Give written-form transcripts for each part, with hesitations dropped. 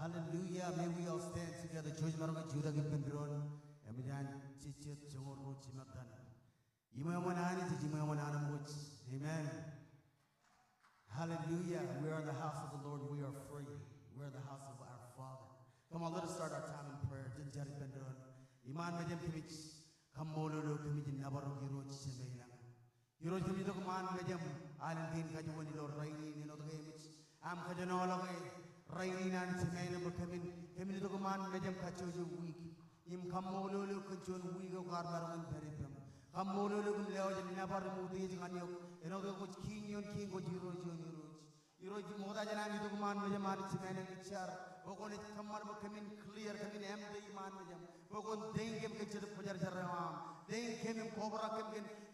Hallelujah. May we all stand together. George Maranga Judah Gipendron. Emidan Chichit Jongoro Chimatan. Imayamanani Jimayamanana Much. Amen. Hallelujah. We are in the house of the Lord. We are free. We are in the house of our Father. Come on, let us start our time in prayer. Jinjari Pendron. Iman Medem Kimich. Kamolo Kimich Nabaru Hiro Chimena. Hiro Kimito Kuman Medem. Island Game Kajuani or Rainy in other games. Am Kajanola. Rainy and Chimena Bukamin. Kimito Kuman Medem Kachu week. Im Kamolo Kuchun week of Garbaran Peripum. Kamolo Leo never moved on you. Another which King or Jiro Junior. Iroji moda janani to man me man chimene kichar bokon kamar bo kemin clear kemin em de man me jam bokon dein kem ke chede pujar jaram dein kem kobra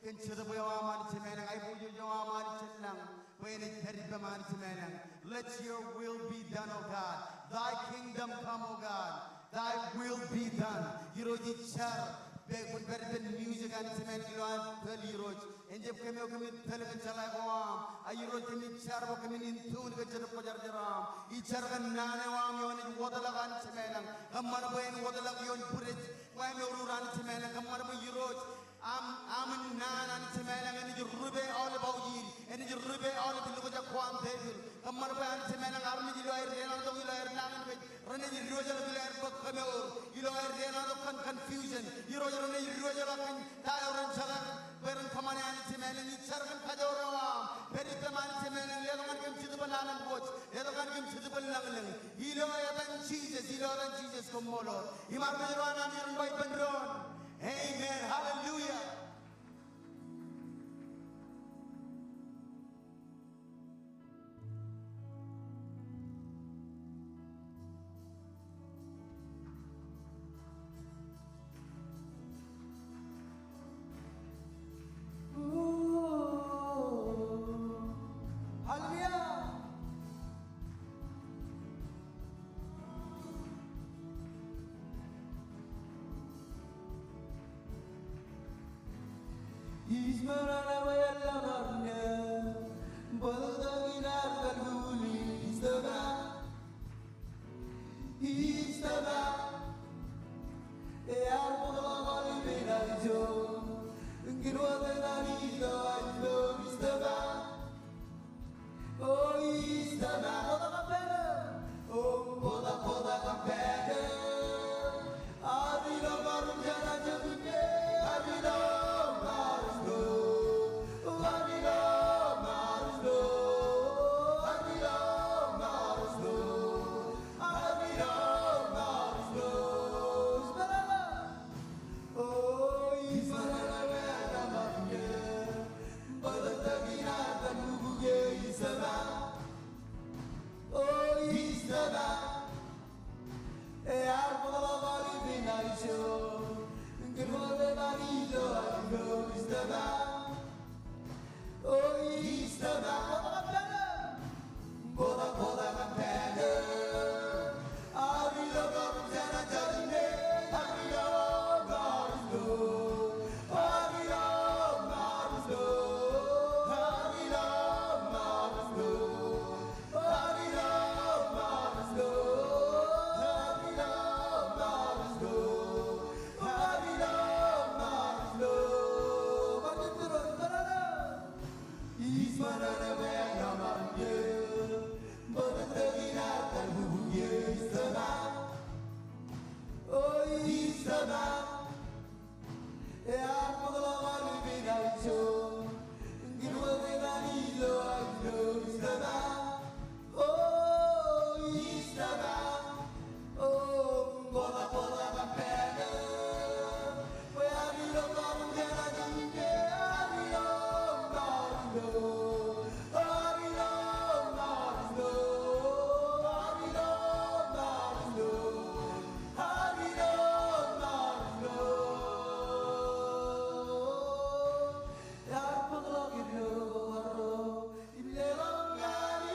kem chede bo man chimene ai buju jo man chellang when it terib man chimene. Let your will be done, O God. Thy kingdom come, O God. Thy will be done. Iroji char Pun berben music and cement kiloan teli roj. Enjep kami kami teli kencalai wam. Ayu roj kami cara kami intun kencala pojar jeram. Icar kan nane wam yon wadalagan cemenang. Kamar bayin wadalak yon purej. Wam yoruran cemenang kamar bayin roj. Am nanan cemenang ini jurube all bauji. Ini jurube all bilu kerja kuam tebir. Kamar bayin cemenang army jilo air rena tu jilo air nangan bej. Rena jilo jilo air bak kami or. Jilo air rena tu kan confusion. Jilo Rene Rojalakan, Tayoran Salan, Baron Kamani and Timan and Sarkan Kajoram, Peripaman Timan and Levan to the banana boat, Levan to the banana. Hilo and Jesus from Molo. Imarana and by Pendron. Amen. Hallelujah. Ilelong ngani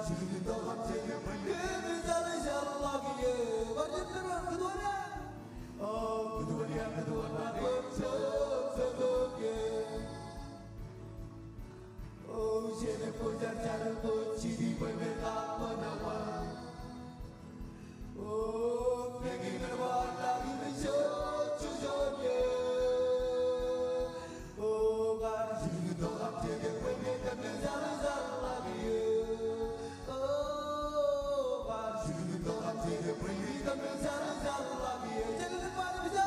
지금도 갑자기 그 자를 샬라기에 완전대로 그동안이야 그동안 나를 젖어게 쟤네 포장 자르고 집이 벌면 나빠나와 내기는 와라기는 저주저게 지금도 갑자기 벌면 그 자를 샬라기에 지금도 갑자기 벌면 그 자를 샬라기에 쟤네들 빠집니다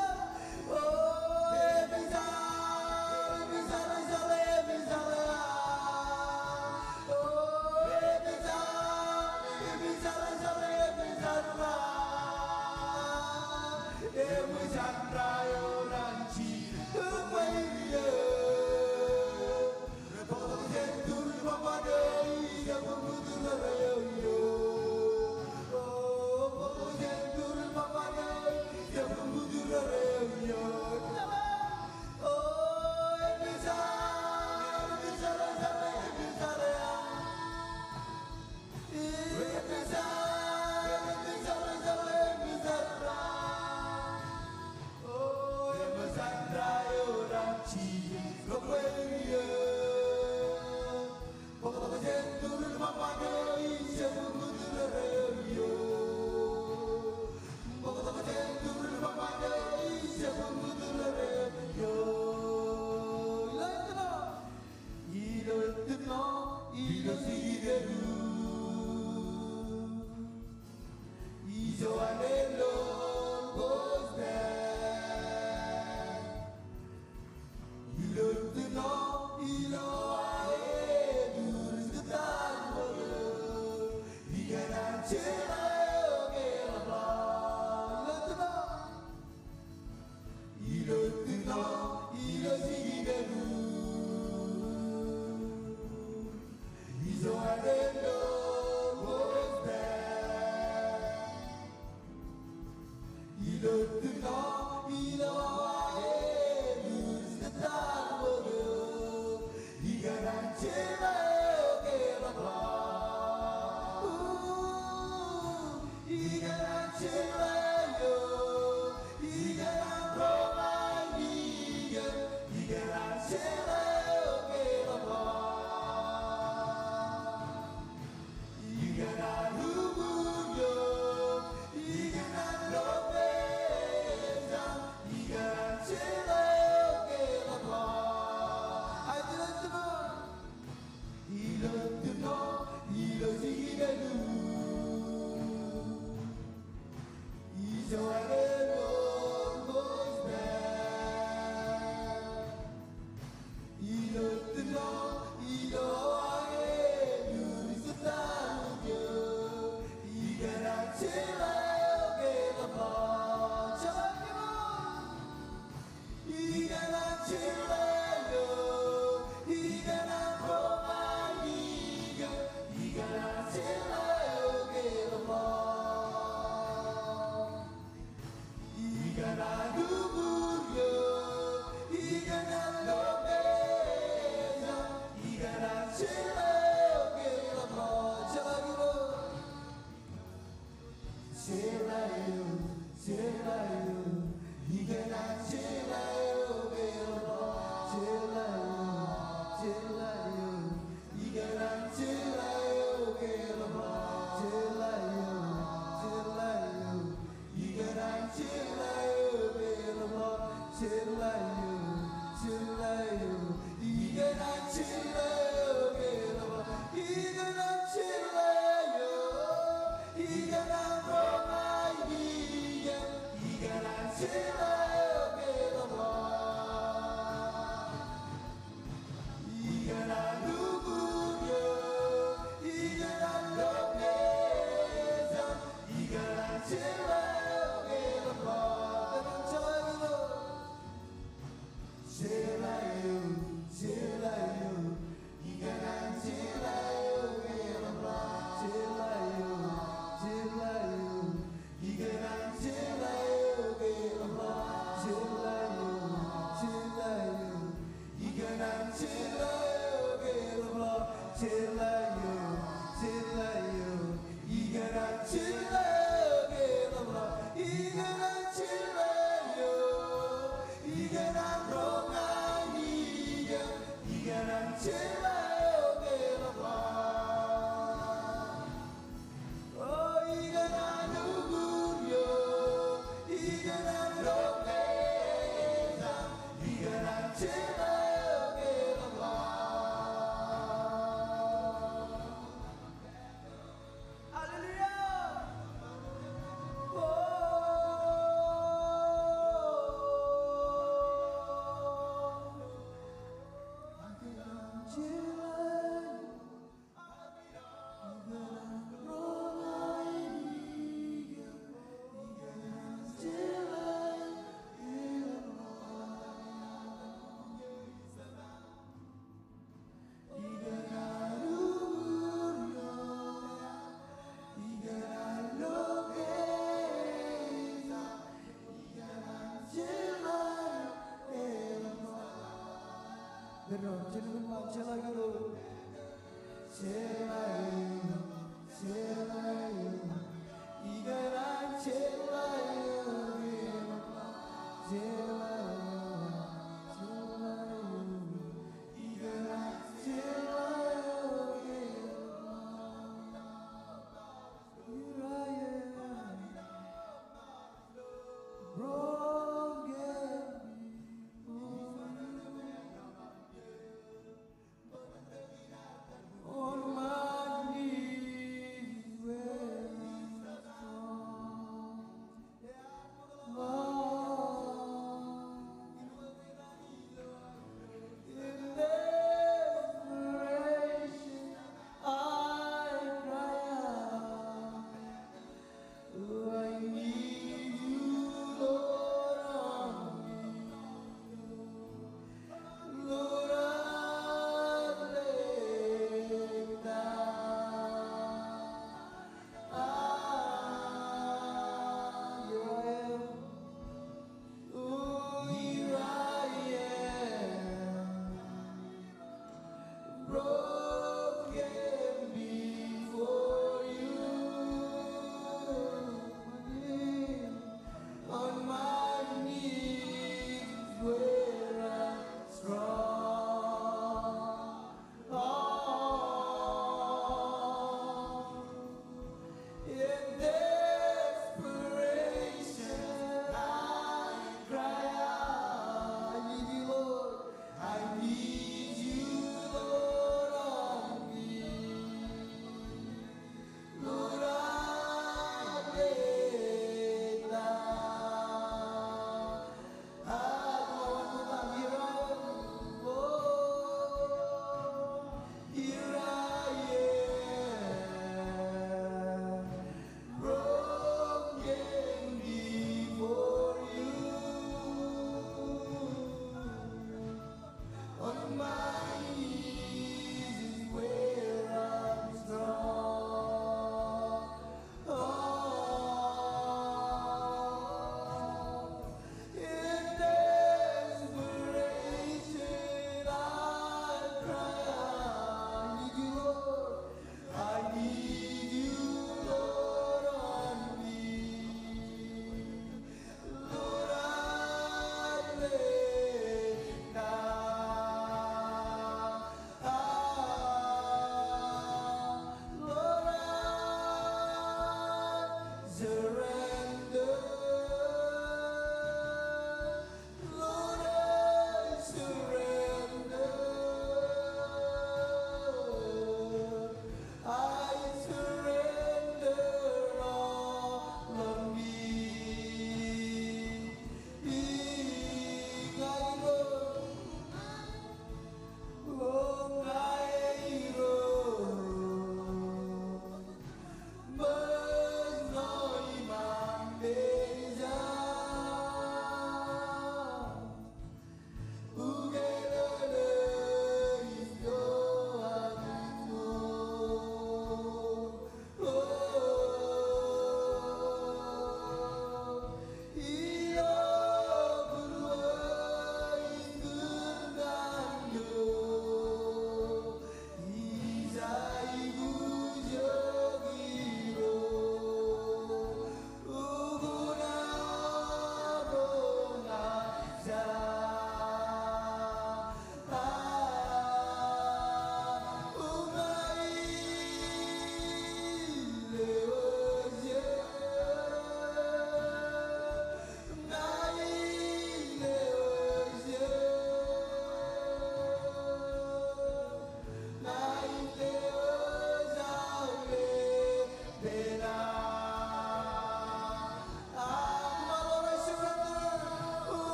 Iso adendo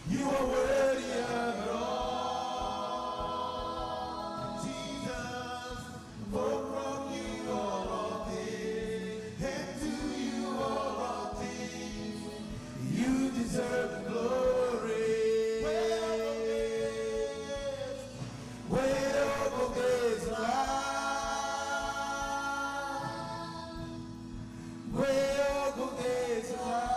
You are worthy of it all. Jesus, for from you are all things, and to you are all things. You deserve the glory. Way over this life. Way over this life.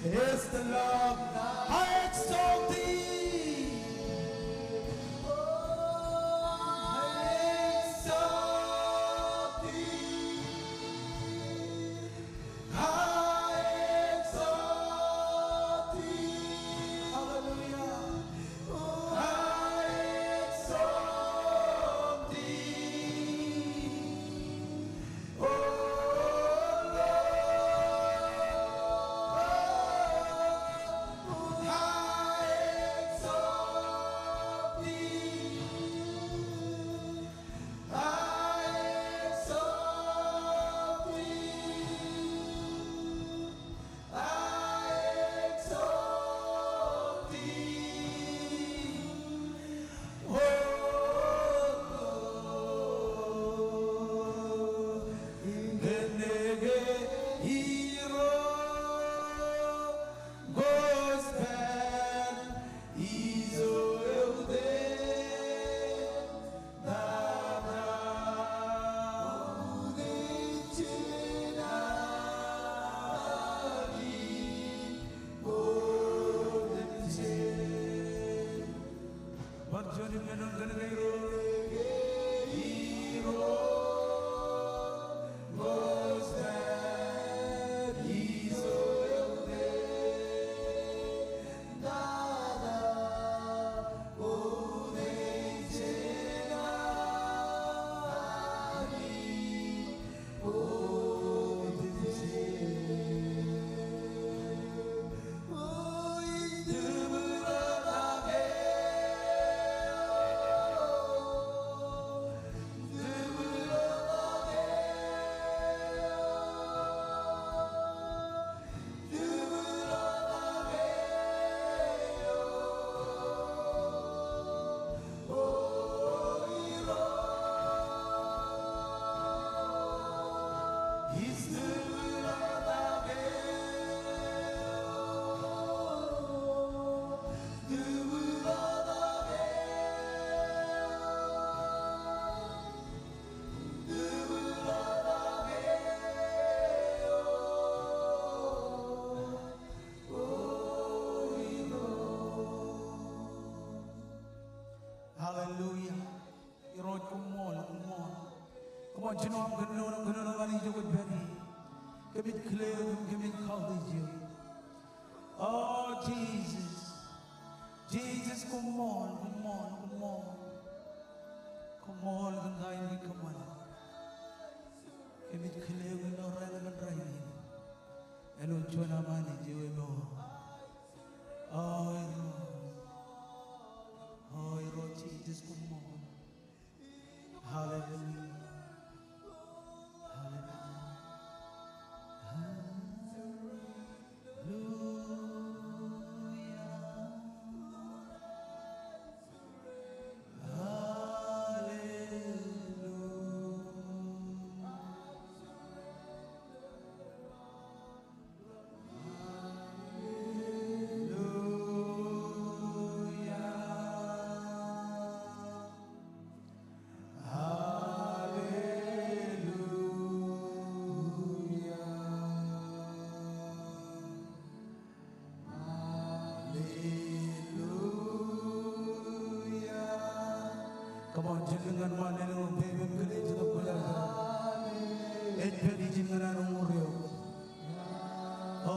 It's the love I extol thee. I exalt thee. I exalt thee. Hallelujah. I exalt thee. Oh Hallelujah. You're on, come on, come on. Come on, you know I'm going to know, I need you with Benny. Give it clear, give it courage. Oh, Jesus. Jesus, come on, come on, come on. Come on, guide me, come on. Give it clear, we know right. And we join our money, you know. Oh, Lord Jesus, come on. Hallelujah.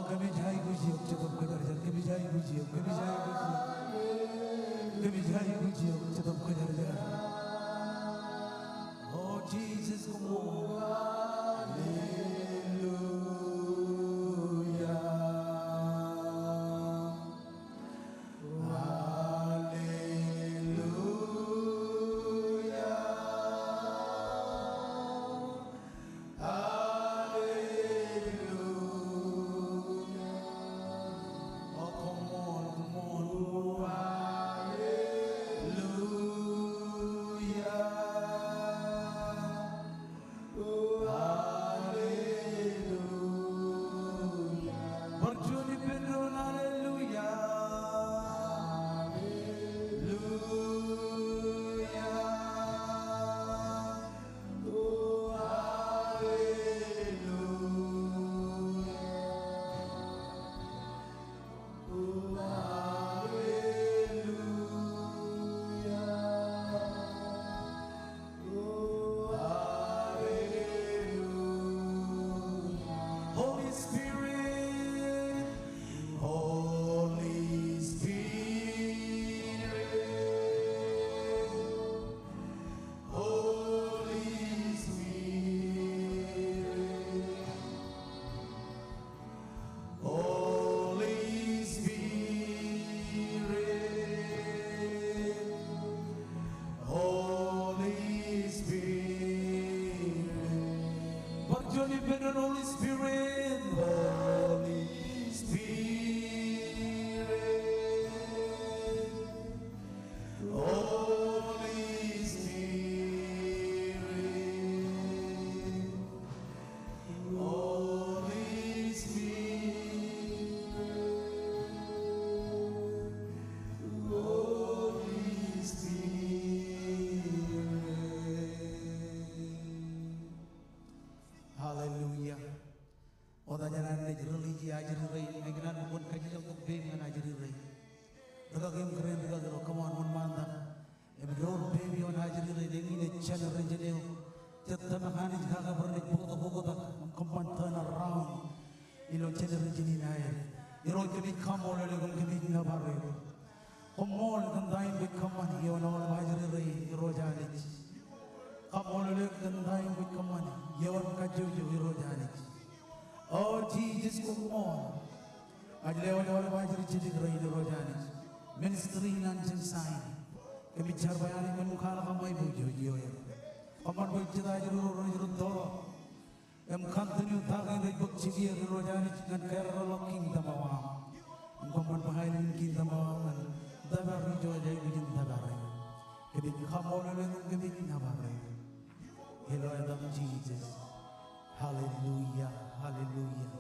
kami jai guji ok chadam kadar jar kami jai guji ok kami jai guji ok chadam kadar jar. Oh Jesus, come on. Holy Spirit, Holy Spirit, Holy Spirit, Holy Spirit, Holy Spirit. Hallelujah. Oda jalan le religi ajari rei nginan pun kaji jam tuk bem ngan ajari rei. Daga game keren daga gero come on mun manda. Em road baby on ajari rei dengi ne channel renjeneo. Jatta makani jaga bernik buku tak kompan turn around. Ilo channel renjeni nae. Iro kami kamol le gum kami nabare. Komol kandain be kaman yo no ajari rei iro jani. Kamol le kandain be kaman yo kaju iro jani. Oh Jesus, come on. Ajle wala bajri chidi rai de rojani. Ministry nan sign. Kami char bayani men khala kamai bujo yo ya. Kaman bujo da jru ro do. Em continue thage de buk chigi rojani ngan kerra locking tamawa. Em kaman bahai nin kin tamawa ngan dabar rijo jai bijin dabar. Kami khamol le kami nabar. Hello Adam Jesus. Hallelujah, hallelujah.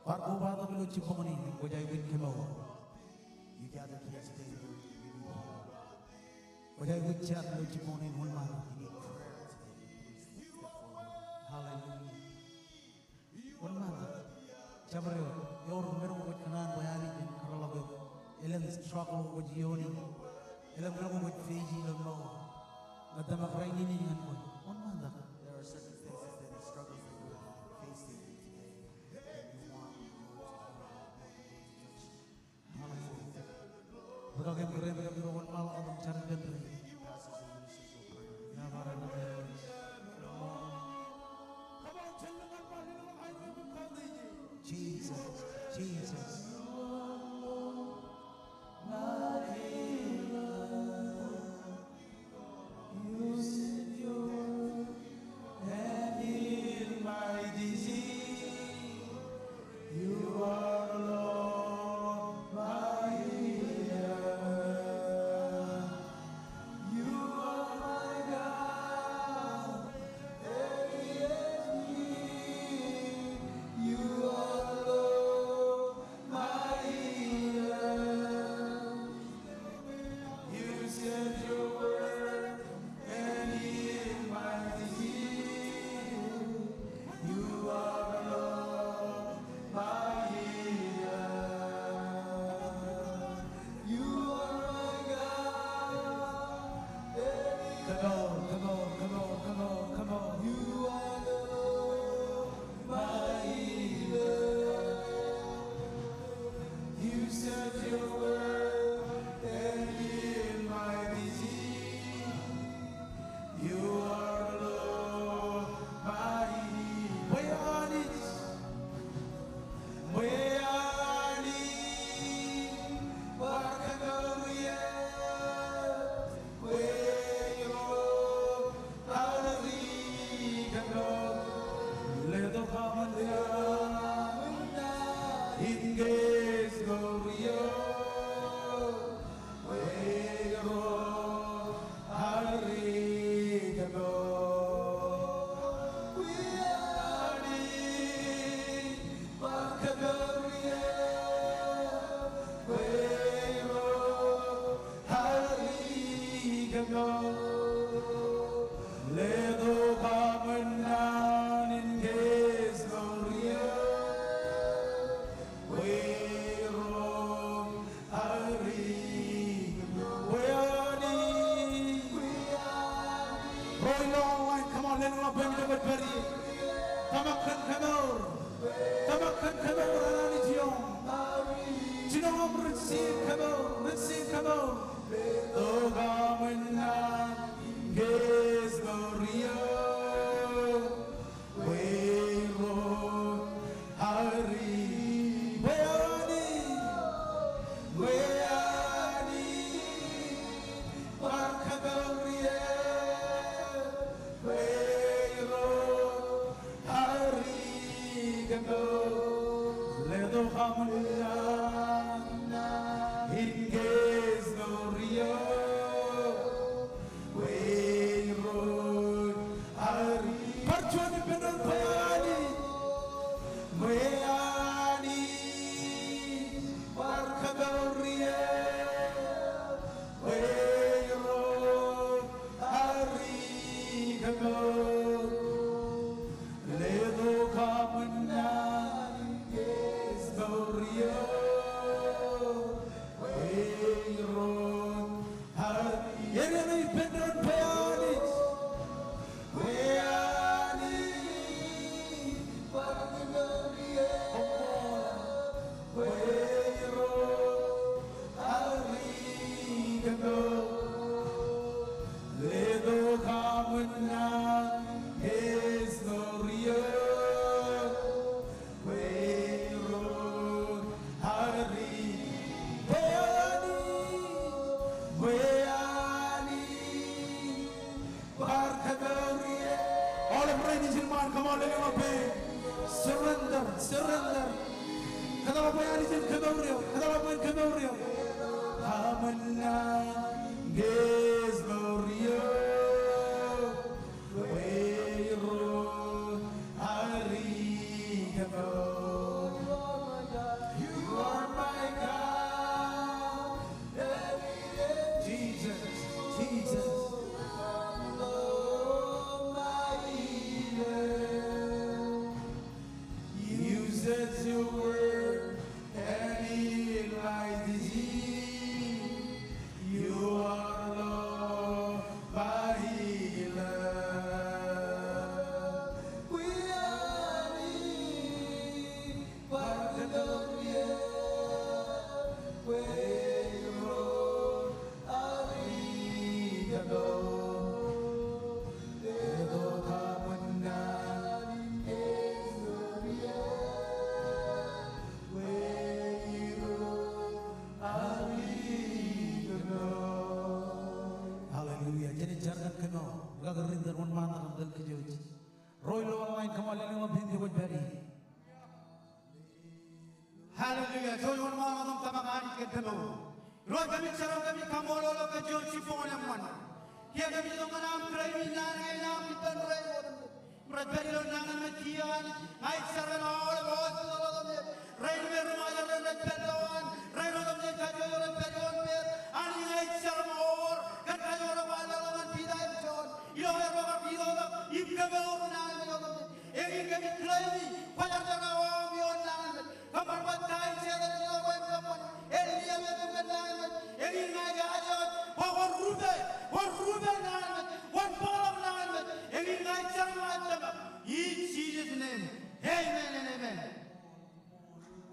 Parko bata bilo chipomani ko jai win kemo. You gather here today, Lord. We need help. Ko jai win chat bilo chipomani hulma. We need prayer today. Please step forward. Hallelujah. Hulma. Chamre yor mero ko kanan bayani bin karalago. Elen struggle ko jioni. Elen mero ko feji lamo. Nadama kraini ni ngan ko. Hulma da. There are circumstances that the struggles that you're facing today, and you want the Lord to touch you. Hallelujah. Beragam keren beragam roman mal abang cari dan Pastors and ministers will pray with you. ya barang ada. Jesus, Jesus. You said your word, and in my disease, you are Lord, my healer. You are my God, and yet you are Lord, my healer. You said your word, and in my disease, you are Lord, my Inges gloria, Vero Harigano, Viani Marcagaria, Vero Harigano, Ledo Bamanan Inges gloria. Come on, let him up and over Perry. Tamakan Kamor. Tamakan Kamor Ananijion. Jinom receive Kamor. Dogamana Gaze Gloria. Wero Hari. Weani Marcagaria. Ledo Hamana Inges Gloria Weirod Hari Parchoni Penal Payani Weani Marcagaria Weirod Hari Gago Ledo Hamana Gloria, Weirod Hari. Yeremi Pedron Payanis, Weani, Gloria, Weirod Hari. Ledo Kamana, His Gloria. All of ladies in mind, come on, let him obey. Surrender. Kadawabayan Hamana Gaze Gloria. Weirod Harigano. You are my God. Jesus. You said your word and heal my disease. You are Lord, my healer. We are in Barcelona. Weirod Harigano. Hallelujah. Jadi jangan kena gagarin darwan mana kamdal kejauh. Roy lawan main kembali dengan bindi beri. Hallelujah. So you want to tamakani ketelo. Roy kami cara kami kamolo lo kejauh sifon yang mana. Kia kami tu mana premi nana ina pitan roy. Berberi lo nana makian. Ay cara na all bos lo lo lo. Roy meru maja lo petawan. Roy lo lo kejauh lo petawan mer. Ani ay cara more. Kan kejauh lo bala lo man pidai petawan. Ilo ya bapak pidai lo. Ip kejauh lo nana lo. Egi kami premi. Pada cara awam yo nana. Kamar batai saya lo boy kamar. Eli ya betul nana. Egi naga aja. Wan rube nana. Wan balam nana. Egi naga cara. In Jesus' name, amen and amen.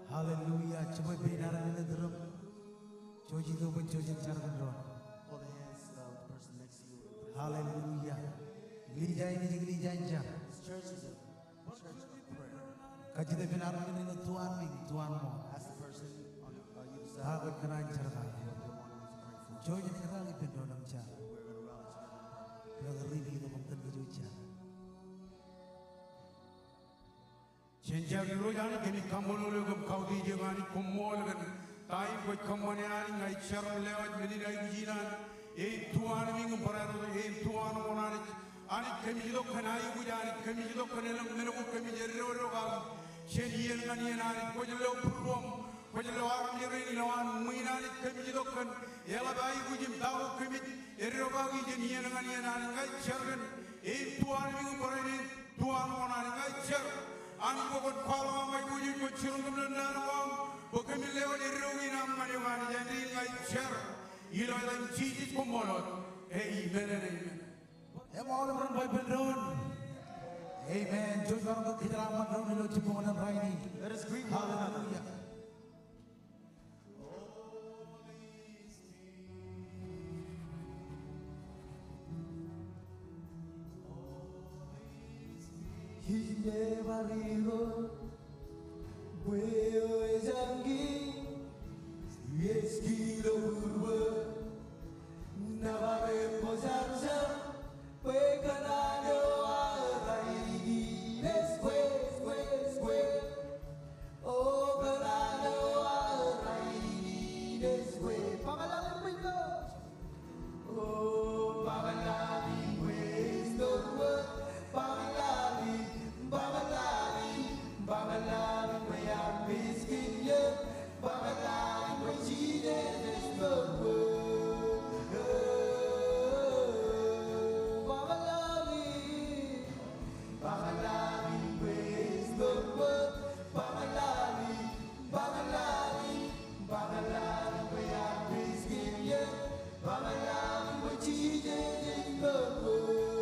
Hallelujah. Coba benar ini drum. Joji tu pun joji cara drum. Hold the hands of the person next to you. Hallelujah. Gereja ini jadi gereja jam. This church is a church of prayer. Kajian benar ini Tuhan mo. Ask the person on either side. Agak keren cara. They want to pray for. Joji ni kerana itu dalam cara. We're going to rally together. Brother Rivi itu mungkin kejujuran. Jenjang rojan kami kamulu lugum kau di jengani komolgan time ko kamone ani ngai charam lewat medina gujinan tuan ming bararo tuan monani ani kemi do khanai gujani kemi do kanelam nelo kemi jerro ga shenien ngani ani ko jelo purwam ko jelo aram jero ni lawan muinani kemi do kan ela bai gujim dawo kemi erro ga gijeni ngani ani ngai chargan tuan ming barani tuan monani ngai char ani ko kwalo mai gujim ko chirungum nanawam Bukami lewa ni rugi na mani wani jadi ngai char ilo dan cici kumolot amen and amen all around Bible road amen Josh barang kita ramai round ilo cipuman raini Let us greet one another. hallelujah Hinde bariro Bueo ejangi Yeskilo urwa Navare pozarza Pekanado araigi Esque, esque O ganado araigi Esque Pamalalim wingo Oh Pamalalim westo Pamalalim Pamalalim Pamalalim we are biscuit yeah Pamalalim we cheated this Pamalalim Pamalalim waste the world Pamalalim Pamalalim Pamalalim we are biscuit yeah Pamalalim we cheated this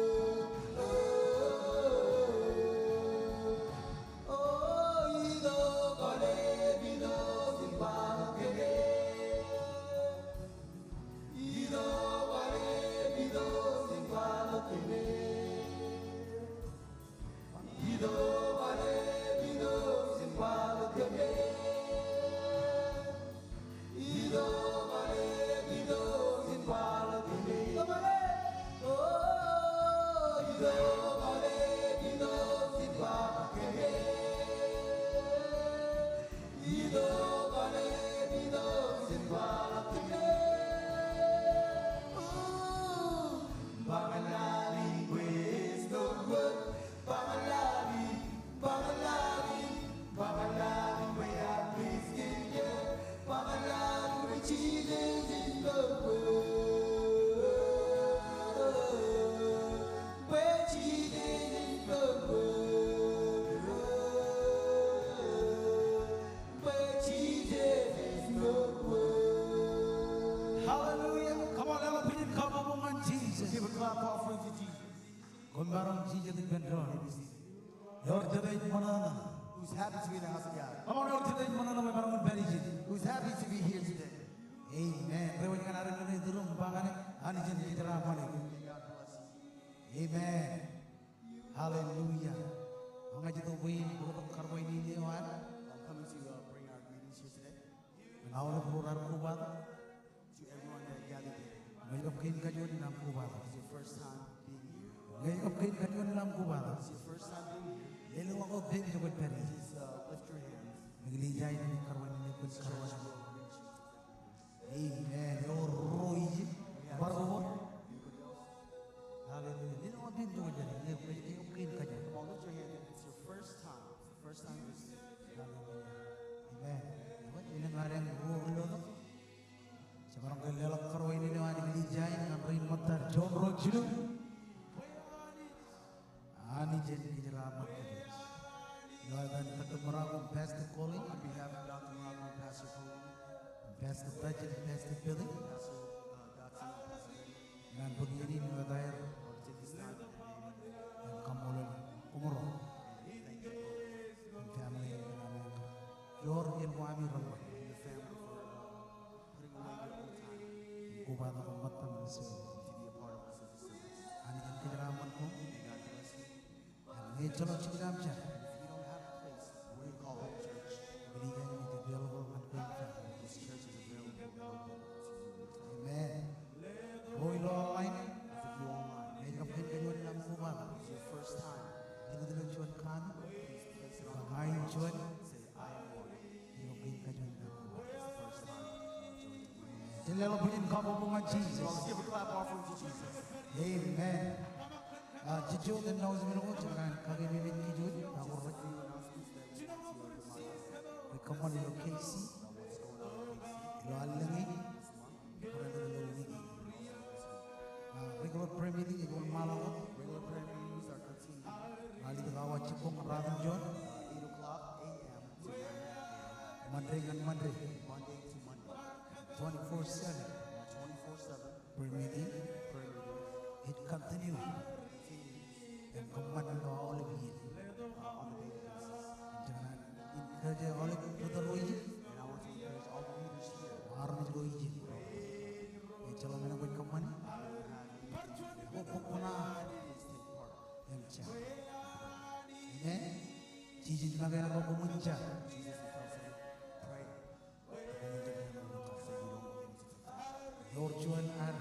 hallelujah come on ela pinin kapamungan Jesus Give a clap offering to Jesus. kumbarang Jesus di bendron yor jadai manana Who's happy to be in the house of God? come on yor jadai manana may barang beri jid Who's happy to be here today? amen rewan kan arin ni durum bangane ani jin kita malik May God bless you. amen hallelujah mga jito buin bukan karbo ini ni wan I'm coming to bring our greetings here today awal kurar kubat to everyone that gathered here. ngayon kain kayo ni nam kubat It's your first time being here. ngayon kain kayo ni nam kubat It's your first time being here. lelo ako baby jo beri Please lift your hands. naglijay ni karbo ni kun Church karbo will greet you. amen yo roy barbo hallelujah lelo ako baby jo beri ngayon kain kayo Come on, lift your hands. It's your first time. It's the first time you're here. amen ini ngareng ulo no sekarang kelelak karbo ini ni wani naglijay ngamrin matar John Rojino ani jen dijelamat dan ketemu Pastor Colin, On behalf of Dr. Morocco and Pastor Cole, Pastor Budget, Pastor Billy, Pastor Dr. and Pastor Betty, dan begini mengadai I want to take this time to name dan kamu umur and thank you both dan family yang Amerika. Yor ilmu ami rawa, and your family for putting away your own time kubah tak matan mesin. to be a part of this service. Ani jen kejeraman ku, May God bless you. dan ngejolok cikam cah. If you don't have a place, what do you call home church? Beli jangan itu available and going family. This church is available to you. Amen. Boy lo online, If you online, ngejolok kayu dalam kubah. it's your first time, Dilo cuan kan, please place it on the bangain cuan, say, I am one. ngejolok Jilelo punin kabo bunga Come on, Jesus. let's give a clap offering to Jesus. Amen. Jijo the nose miro jangan kage mimit kijut aku rot. We come on lo Casey. Lo alengi. Regular prayer meeting ikon malawa. Regular prayer meetings are continuing. Ali gawa cipong Radhan John. 8 o'clock a.m. to 9 a.m. Monday and Monday. Monday to Monday. 24/7 24/7 prayer meeting. prayer meetings It continue. And come on lo all of you. on a daily basis. Jangan encourage all of you to roji. And I want to encourage all the leaders here. Army roji. Chalo mena koi kamani. Pokona. Please take part. Amen. Jesus na kaya ako pumunta. Jesus tells you, pray. Lord John ar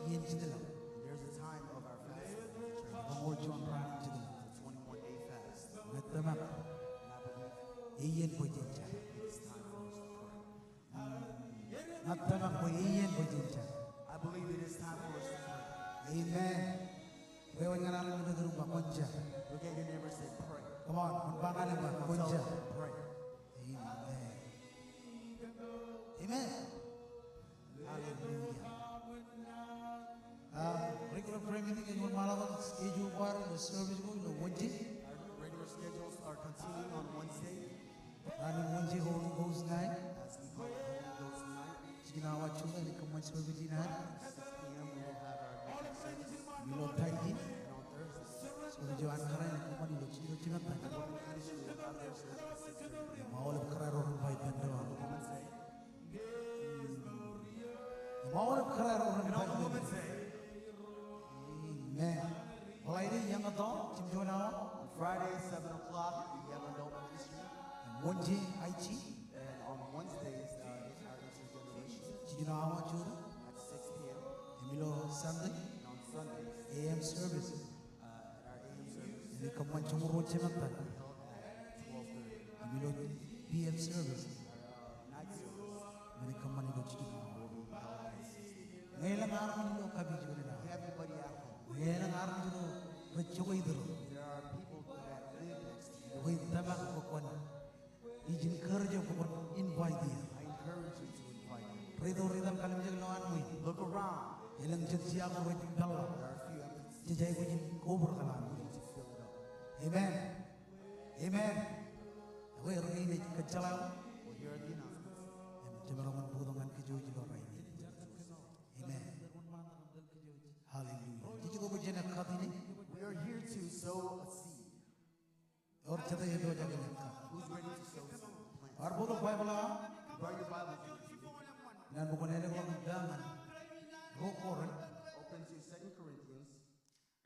yen chidela. There's a time of our fast in the church. Lord John ran chidela. It's a 21-day fast. Natamak And I believe yen pojincha. it's time for us to pray. Natamak ko yen pojincha. I believe it is time for us to pray. Amen. Wewe ngana na ndio rumba konja. Look at your neighbor and say, pray. Come on, mbangale ba Tell konja. them, pray. Amen. Amen. Hallelujah. Regular prayer meeting in Malawan schedule bar the service go no Wednesday. Our regular schedules are continuing on Wednesday. Running Wednesday Holy Ghost night. As we call it Holy Ghost night. Ginawa chula ni kaman service night. 6 p.m. we will have our midnight service. Milo taigi. And on Thursday, So the Joan Kara ni kaman ilo chilo chilo taigi. the women's ministry will have their service at 6:30. Maul kara ro vai bendo. Women's Day. Maul kara ro And on the vai Women's Day, Amen. Friday yang adult Tim Jonawa. on Friday, 7 o'clock, we have adult ministry. Wednesday IT. And on Wednesdays, it's our intergeneration Ginawa chula. at 6 p.m. Milo Sunday And on Sundays, AM service. at our AM service, Ni kaman chumuro chimata. held at 12:30. Milo PM service. Our night service Ni kaman ilo chiki. will be held at 6. Ngayon lang araw nilo kabi chula na. Everybody at home. Ngayon lang araw nilo recho idro. There are people that live next to you. Wait tabak ko kon. Ijin kerja ko kon invite dia. I encourage you to invite them. Redo redam kalam jeg lawan mo. Look around. Ilang jeg siya ko recho dalla. There are a few empty Jajay ko jin over kalam. seats to fill it up. Amen. Amen. Away rin ni kacalaw. Well, here are the announcements. Jemarangan budongan kejoji lo rai. Amen. Hallelujah. Jiki ko bujena katini. We are here to sow a seed. Or chata yedo jagene ka. Who's ready to sow seed? Plant. Or bodo Bible la. Bring your Bible with you. Nan bukan ele ko dangan. Rokor. Open to 2 Corinthians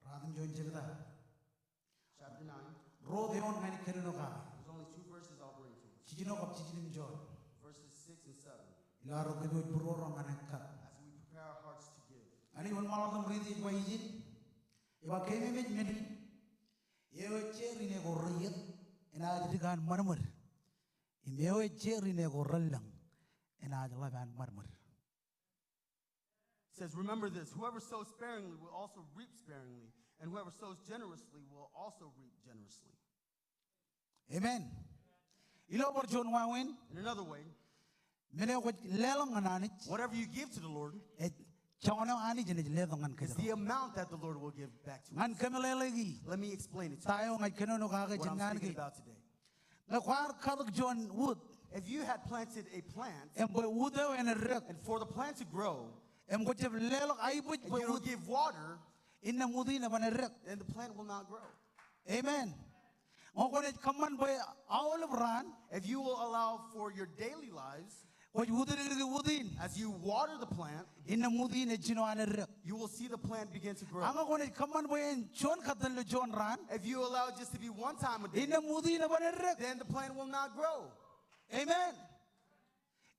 Radhan join chebda. chapter 9. Ro deon mani kerino ka. There's only 2 verses I'll bring to you. Chijino kap chijinim join. Verses 6 and 7. Ilaro kedo buro ro manakka. As we prepare our hearts to give. Ani won maladam ridi ko yijin. Iba keme med medi. Yewe cheri ne ko riyet. Ina digan marmar. Imewe cheri ne ko rallang. Ina laban marmar. It says, remember this, whoever sows sparingly will also reap sparingly, and whoever sows generously will also reap generously. Amen. Ilo bor John Wawin. In another way, Mene ko lelang ananit. whatever you give to the Lord Et chawna ani jene lelang an is kedro. the amount that the Lord will give back to us. Ngan kamelelegi. Let me explain it to you, Tayo ngai kenono kaga what I'm jengan speaking ki. about today. Na kwar kadok John wood. If you had planted a plant, Em boy wudo en rek. and for the plant to grow, Em ko jeb lelang ay boy and boy you don't wood. give water, Inna mudi na ban rek. then the plant will not grow. Amen. Ngoko ne kaman boy all of ran. If you will allow for your daily lives, Boy wudin. as you water the plant, Inna mudi ne chino an rek. you will see the plant begin to grow. Anga ko ne kaman boy en John katan le John ran. If you allow it just to be one time a day, Inna mudi na ban rek. then the plant will not grow. Amen.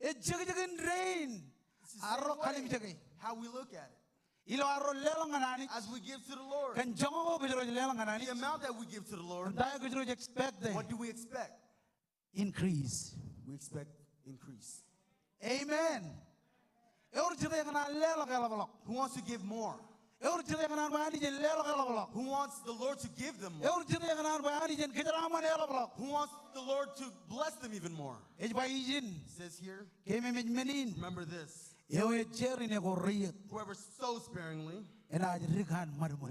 It jagin rain. It's the same Arro way kalim jagay. how we look at it. Ilo arro lelang anani. As we give to the Lord, Kan jongo ko jero lelang anani. the amount that we give to the Lord, Tayo ko jero expect the what do we expect? increase. We expect increase. Amen. Who wants to give more? Who wants the Lord to give them more? Who wants the Lord to bless them even more? It says here, remember this. Whoever sows sparingly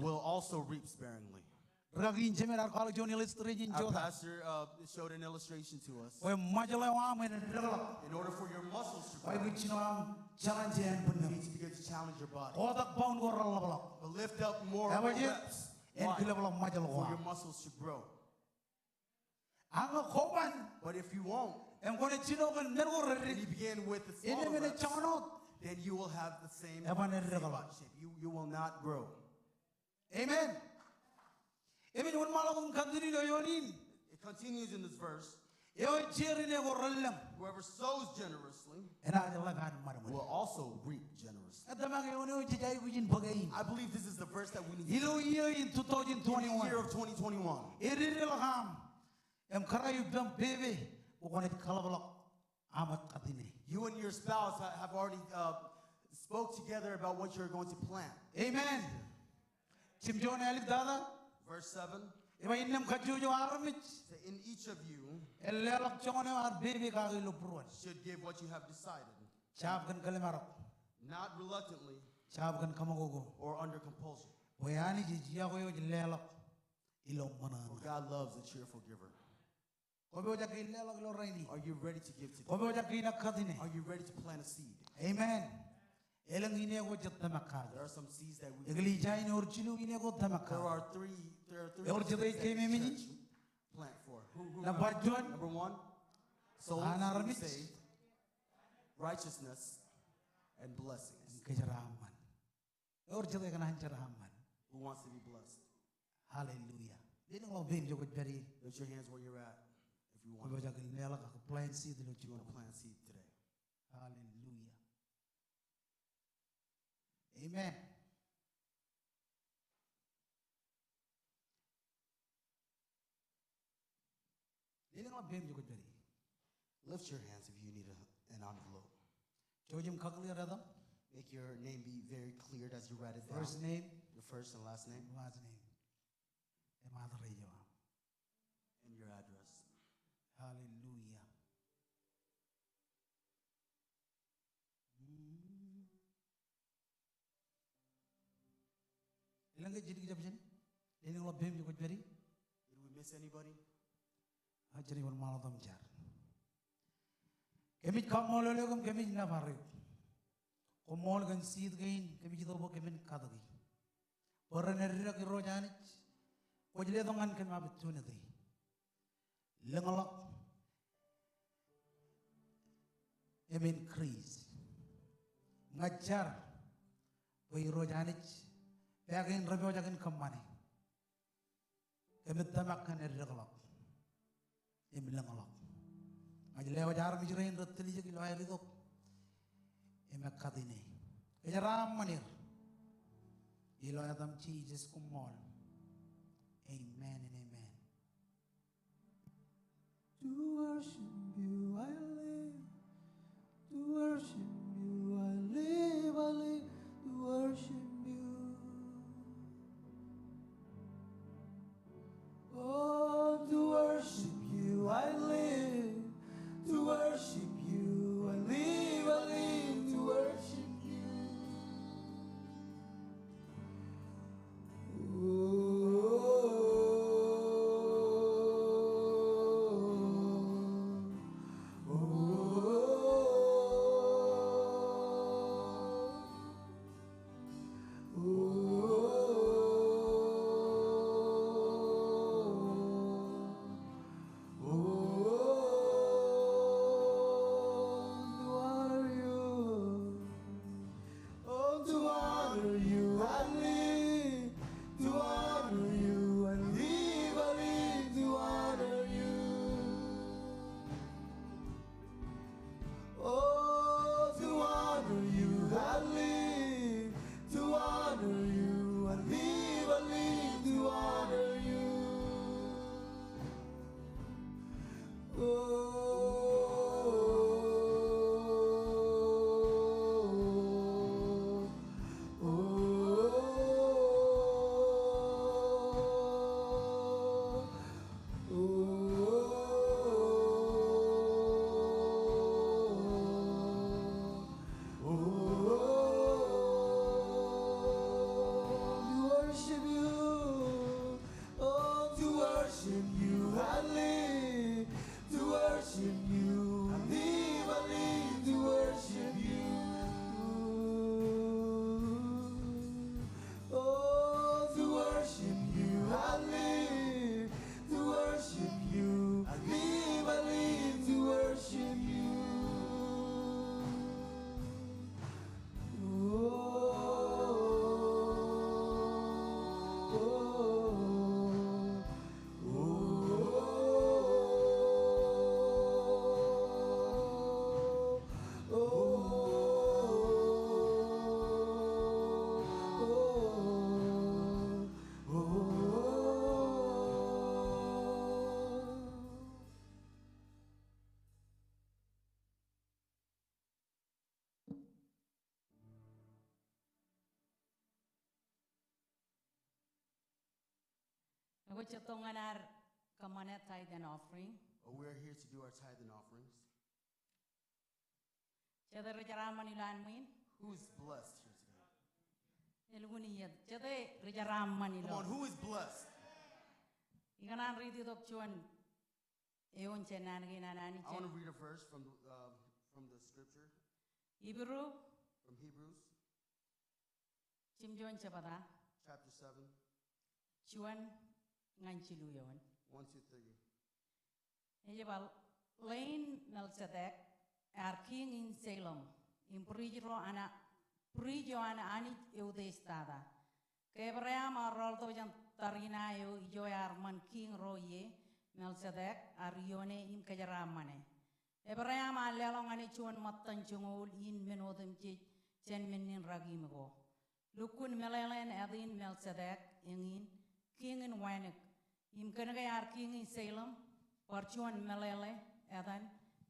will also reap sparingly. Our pastor showed an illustration to us. In order for your muscles to grow, you need to begin to challenge your body. But lift up more reps. Why? For your muscles to grow. But if you won't, and you begin with the small reps, then you will have the same body shape. You will not grow. Amen. It continues in this verse. Whoever sows generously will also reap generously. I believe this is the verse that we need in the year of 2021. You and your spouse have already spoke together about what you're going to plant. Amen. Verse 7. In each of you should give what you have decided, not reluctantly or under compulsion. For God loves a cheerful giver. Are you ready to give today? Are you ready to plant a seed? Amen. There are some seeds that we there are three seeds that church plant for. Number one, souls to be saved, righteousness, and blessings. Who wants to be blessed? Hallelujah. Lift your hands where you're at if you want. You want to plant seed today. Hallelujah. Amen. Lift your hands if you need an envelope. Make your name be very clear as you write it down. First name. Your first and last name. Last name. And your address. Hallelujah. Did we miss anybody? Increase. Ngajar, Bagin Rabojagan Company. Emitamakan irregular. Emilangalo. I lay a army rain the Tilly Loyalido. Emacadine. Ejaram Manir. Eloyadam Jesus Kumon. Amen and amen. To worship you I live. To worship you I live. I live to worship. Oh, to worship you I live, to worship you I live to worship you. Which tonganar kamana tithe and offering. We are here to do our tithe and offerings. Chadar jaram manilan min. Who's blessed here today? Elguniyat. Chade jaram Come on, manilo. who is blessed? Ikanan riti dok chuan. Eon chenan ginanani I want chen. to read a verse from the scripture, Ibru from Hebrews, chimjon chapada. chapter 7, Chuan nganchilu yon. 1, 2, 3. Ejabal Lane Melchizedek are king in Salem. In Prijo ana ani eudestada. Kebraham arolto jan tarina eu joyarman king roye Melchizedek arione im kajaramane. Abraham alelong ani chuan matan chungul in menodem chen menin ragimgo. Lukun melelen adin Melchizedek ingin king in Wanek. Im kanagayar king in Salem. Parchuan melele adan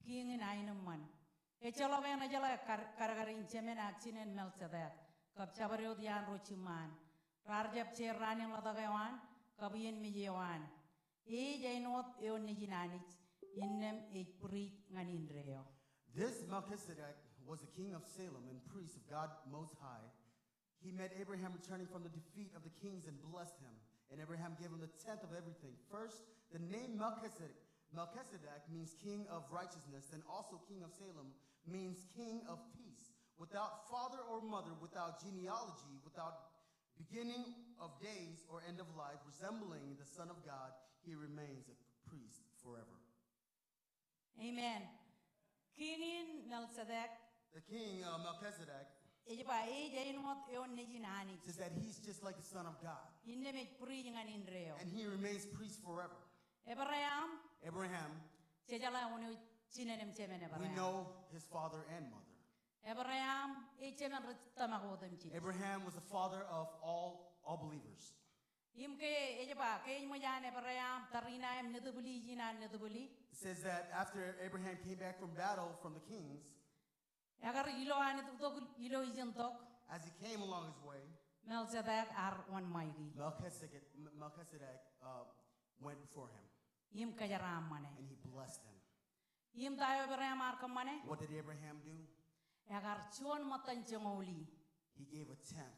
king in Ainuman. Echaloven ajala karagarin chemen aksinen Melchizedek. Kapchabaryo dian rochuman. Rarjab cher ranin ladagawan kabiyin miyawan. E jainot eon nijinanich innem puri nganindreo. This Melchizedek was the king of Salem and priest of God Most High. He met Abraham returning from the defeat of the kings and blessed him. And Abraham gave him the tenth of everything. First, the name Melchizedek means king of righteousness, and also king of Salem means king of peace. Without father or mother, without genealogy, without beginning of days or end of life, resembling the Son of God, he remains a priest forever. Amen. King in Melchizedek. The king Melchizedek Ejiba e jainot eon nijinanich. says that he's just like the Son of God, Innem puri nganindreo. and he remains priest forever. Abraham Abraham, sejala unu chinenem chemen we Abraham. know his father and mother. Abraham e chemen tamagodem chi. Abraham was the father of all believers. Imke ejiba ke moyan Abraham tarina em nedubuli jinan nedubuli. It says that after Abraham came back from battle from the kings, Agar ilo ane tuk ilo izin tok. as he came along his way, Melchizedek are one mighty. Melchizedek went before him, Im kajaram mane. and he blessed him. Im tayo Abraham arkam mane. What did Abraham do? Agar chuan matan chengoli. He gave a tenth.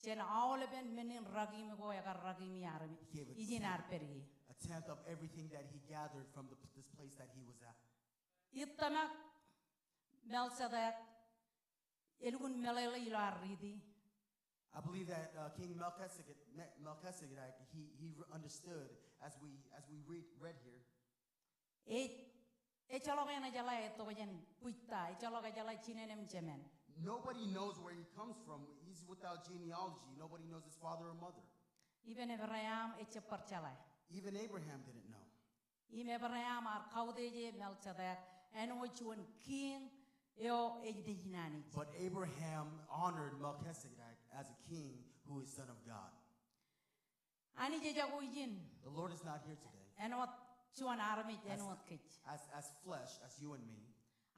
Chen awle ben menin ragim go agar ragim yarmi. He gave Izin ar peri. a tenth of everything that he gathered from this place that he was at. Itamak Melchizedek elgun melele ilo aridi. I believe that King Melchizedek, he understood as we read here. E chaloga na jala eto gajan puita. E chaloga jala chinenem chemen. Nobody knows where he comes from. He's without genealogy. Nobody knows his father or mother. Even Abraham e chepar chalai. Even Abraham didn't know. Im Abraham ar kaudeje Melchizedek and which one king eo ejinani. But Abraham honored Melchizedek as a king who is son of God. Ani je jago ijin. The Lord is not here today And what chuan army and what kich. as flesh, as you and me.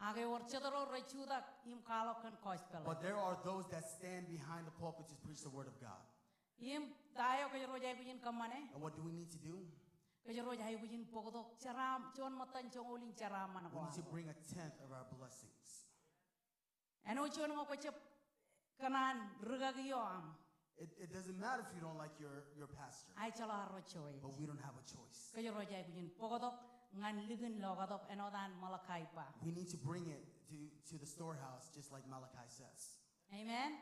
Age or chedoro rechuda im kalokan kospel. But there are those that stand behind the pulpit to preach the word of God. Im tayo ke roja ijin kamane. And what do we need to do? Ke roja ijin pogodok charam chuan matan chongolin charam We manako. need to bring a tenth of our blessings. And which one go chep kanan rugagio am. It doesn't matter if you don't like your pastor, Ai chala haro choy. but we don't have a choice. Ke roja ijin pogodok ngan ligin logadok enodan malakai pa. We need to bring it to the storehouse, just like Malachi says. Amen.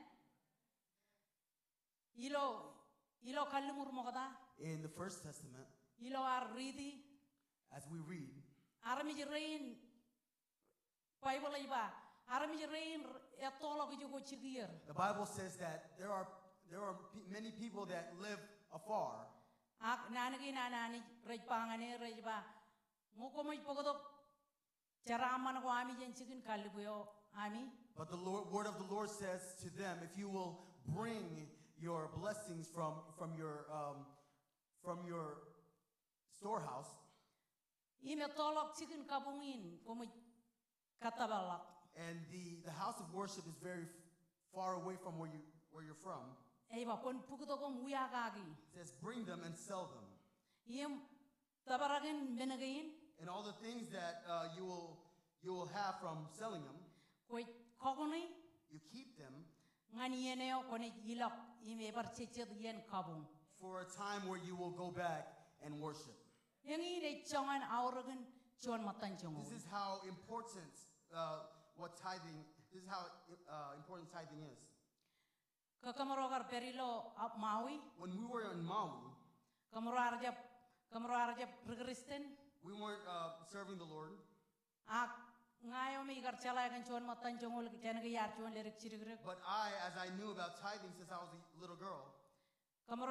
Ilo kalumur mogada. In the First Testament, Ilo ar ridi. as we read, Arami jerain. Bible iba. Arami jerain etolo kijugo chigir. the Bible says that there are many people that live afar, Ak nanagi nanani rej pangane rej ba. Mukomoy pogodok. Charaman ko ami jen chikin kalubuyo ami. but the word of the Lord says to them, if you will bring your blessings from your storehouse, Imetolok chikin kabungin komoy katabalak. and the house of worship is very far away from where you're from, Eba kon pukuto ko muyagagi. it says bring them and sell them. Yem tabaragan benagain and all the things that you will have from selling them, koi kogoni you keep them ngani yeneo kone ilok ime barchechet yen kabung. for a time where you will go back and worship. Yengi ne chongan auragan chon matan chongo. This is how important this is how important tithing is. Kakamarogar perilo up Maui, When we were in Maui, kamaro Kristen, we weren't serving the Lord. ak ngayo mi gar chala kan chon matan chongo ken ga yar chon lerik chirigre. But as I knew about tithing since I was a little girl, Kamaro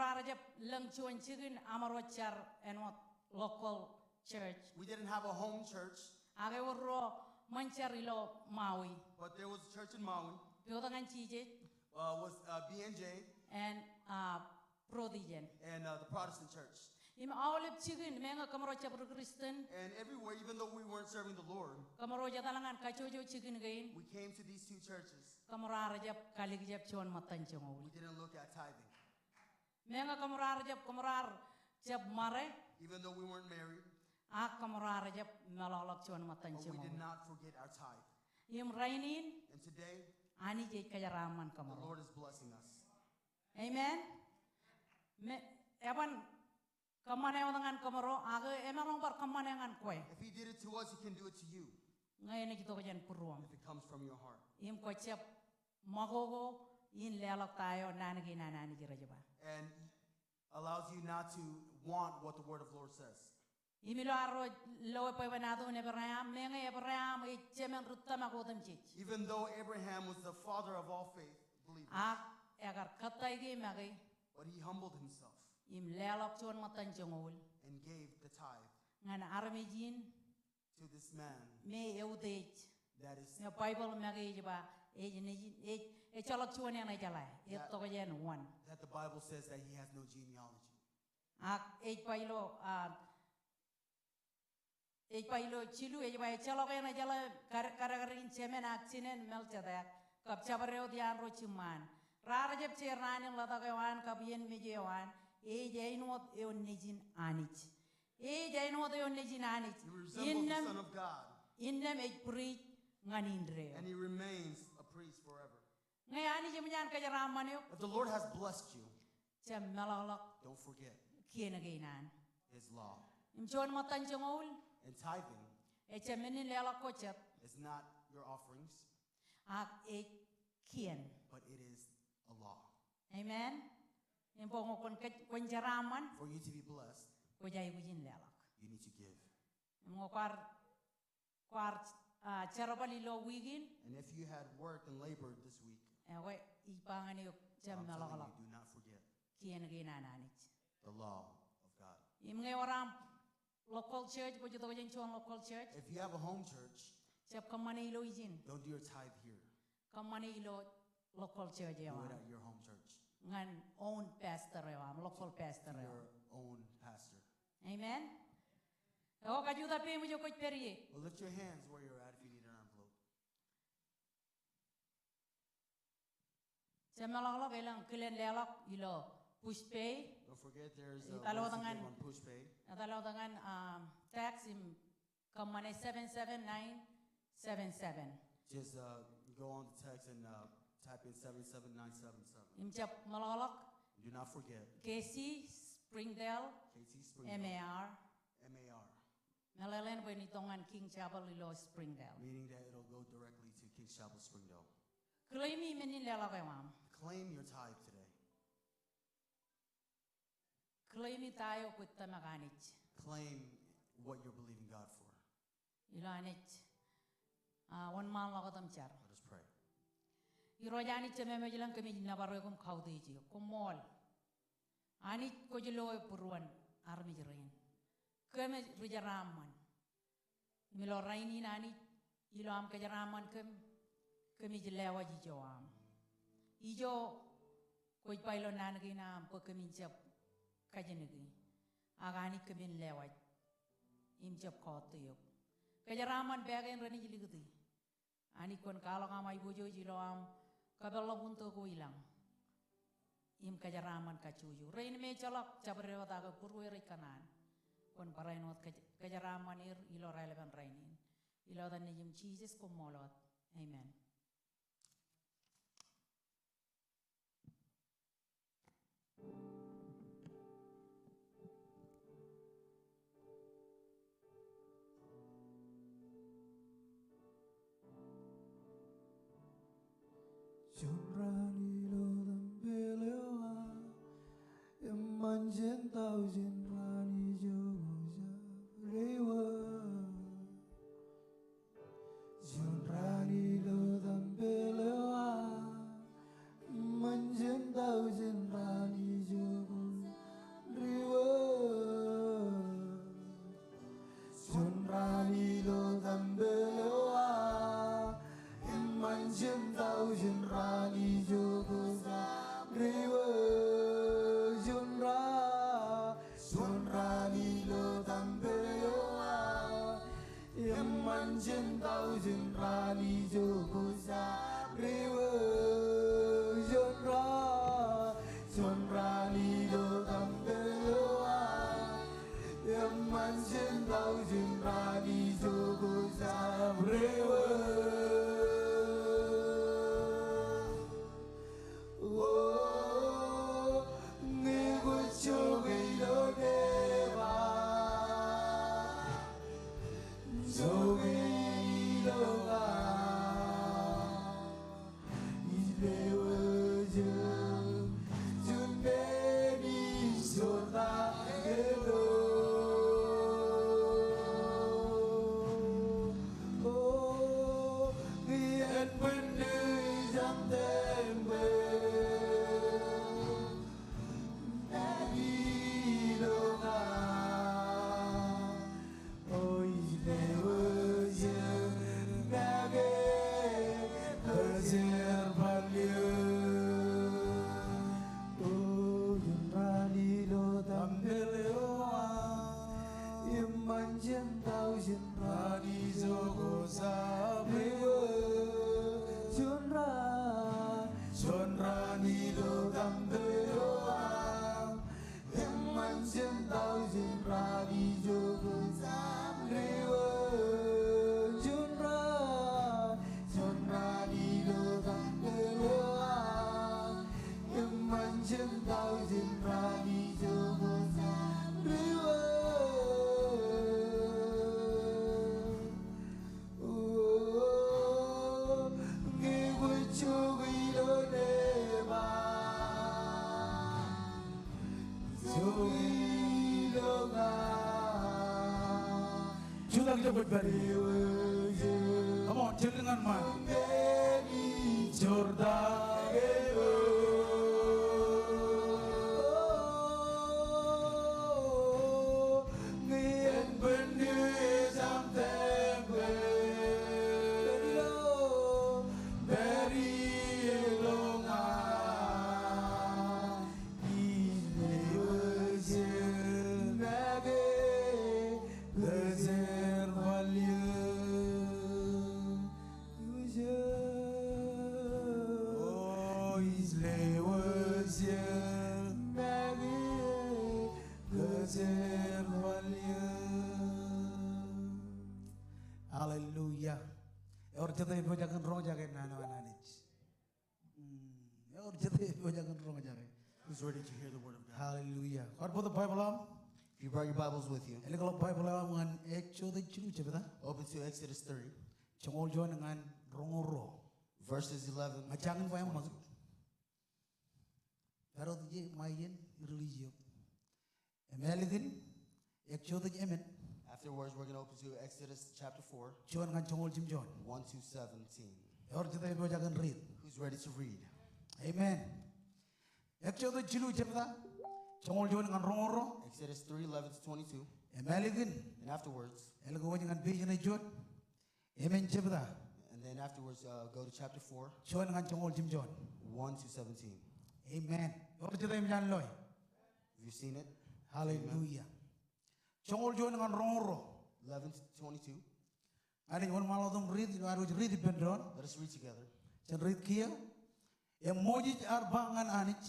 lang chon chigin amaro char and what local church. we didn't have a home church, Age woro mancharilo Maui. but there was a church in Maui, Piodangan chije was BNJ and Prodigen. and the Protestant church. Im awlip chigin menga kamaro chapro Kristen. And everywhere, even though we weren't serving the Lord, Kamaro jatalangan kachojo chigin gain. we came to these two churches. Kamaro arajap kaligijap chon matan chongo. We didn't look at tithing. Menga kamaro arajap jab mare. Even though we weren't married, Kamaro arajap malalak chon matan but we chongo. did not forget our tithe. Im rainin And today, ani je kajaraman the kamaro. Lord is blessing us. Amen. Evan kamane odangan kamaro aga emarong bar kamane ngan kwe. If He did it to us, He can do it to you Ngayon kita kajan puruang. if it comes from your heart. Im kocep magogo in lelak tayo nanagi nanani jirajaba. And allows you not to want what the Word of the Lord says. Imilo aro loe pa banado ne Abraham menga Abraham e chemen rutta magodam chich. Even though Abraham was the father of all faith believers, Agar katay gi magay but he humbled himself im lelak chon matan chongol and gave the tithe ngan armejin to this man me eudej that is ne Bible magay jaba e chalak chon yang jala e to kajan one. that the Bible says that he has no genealogy. E pailo chilu e jaba e chalak yang jala karagarin chemen aksinen mel chadak kap chabareo dian rochiman rarajab chernanin ladagawan kabien mejewan e jainot e onnejin anich e jainot e onnejin anich He resembles the Son of God, innem e preach nganindre and he remains a priest forever. ngayani jemnyan kajaramanyo If the Lord has blessed you, chem melalak don't forget kienagainan His law. imchon matan chongol And tithing e chemenin lelak kochet is not your offerings, ak e kien. but it is a law. Amen. Impongo kon jaraman For you to be blessed, ko jay bujin lelak. you need to give. Mo kwar charabali lo wigin And if you had worked and labored this week, ewe ipangan yo I'm jam telling melalak you, do not forget kien ginananich. the law of God. Imngai orang local church ko jito jen chon local church If you have a home church, chap kamane ilo ijin don't do your tithe here. kamane ilo local church Do ya it at your home church, ngan own pastor ya local pastor to ya. your own pastor. Amen. O kajuda pe mo jo ko periye. Well, lift your hands where you're at if you need an envelope. Semalak elang kelen lelak ilo push pay. Don't forget there's a Italo ways to dengan- give on push pay. Natalaw dengan tax im kamane 77977. Just go on the text and type in 77977. Imjap malalak Do not forget KC Springdale KT Springdale, MAR MAR, Malalen benitongan King Chapel ilo Springdale. meaning that it'll go directly to King's Chapel Springdale. Klaimi menin lelak mam. Claim your tithe today. Klaimi tayo kutta maganich. Claim what you're believing God for. Ilo anich. One man lakatam char. Let us pray. Irojani cheme mejilang kami nabaroy kum khawdeji kumol. Ani ko jelo puruan armi jerain. Keme rujaraman. Milo raini nani ilo am kajaraman kemi jelewa jijo am. Ijo ko pailo nanagi na am ko kemi jap kajenegi. Agani kemi lewa im jap khawteyok. Kajaraman bagen rani jiligudi. Ani kon kalau ngamai bojo jilo am kabelo bunto ko ilang. Im kajaraman kacuyu. Rain me chalak cabreo daga kurwe kanan. kon parainot kajaramanir ilo relevant rainin. Ilo dan niyim Jesus kumolot. Amen. Junrani lo dambelewa, emanjen tau junrani joja rewa. Junrani lo dambelewa, emanjen tau junrani joja rewa. Junrani lo dambelewa, emanjen tau junrani joja rewa. Junrani lo dambelewa, emanjen tau junrani joja rewa. Junrani lo dambelewa, emanjen tau junrani joja rewa. Juta kita berbari. Come on, cek dengan man. Jordan. Hallelujah. Or jatah ibu jangan roh jaga nana nanich. Or jatah ibu jangan roh jaga. Who's ready to hear the word of God? Hallelujah. Kau pun the Bible am? If you brought your Bibles with you, Eli kalau Bible am ngan Exodus culu cepeta. open to Exodus 3, Congol join ngan rongoro. verses 11. Macangin pa yang mag. Pero tije mayen religio. Emeligin Exodus emen. Afterwards, we're going to open to Exodus chapter 4, Join ngan congol jim join. 1 to 17. Or jatah ibu jangan read. Who's ready to read? Amen. Exodus culu cepeta. Congol join ngan rongoro. Exodus 3, 11 to 22. Emeligin. And afterwards, Eli kau jangan page na join. Amen cepeta. and then afterwards, go to chapter 4, Join ngan congol jim join. 1 to 17. Amen. Or jatah ibu jangan loy. Have you seen it? Hallelujah. Congol join ngan rongoro. 11 to 22. Ada yang malu dong read, harus read bendron. Let us read together. Can read kia. Emoji arbangan anich.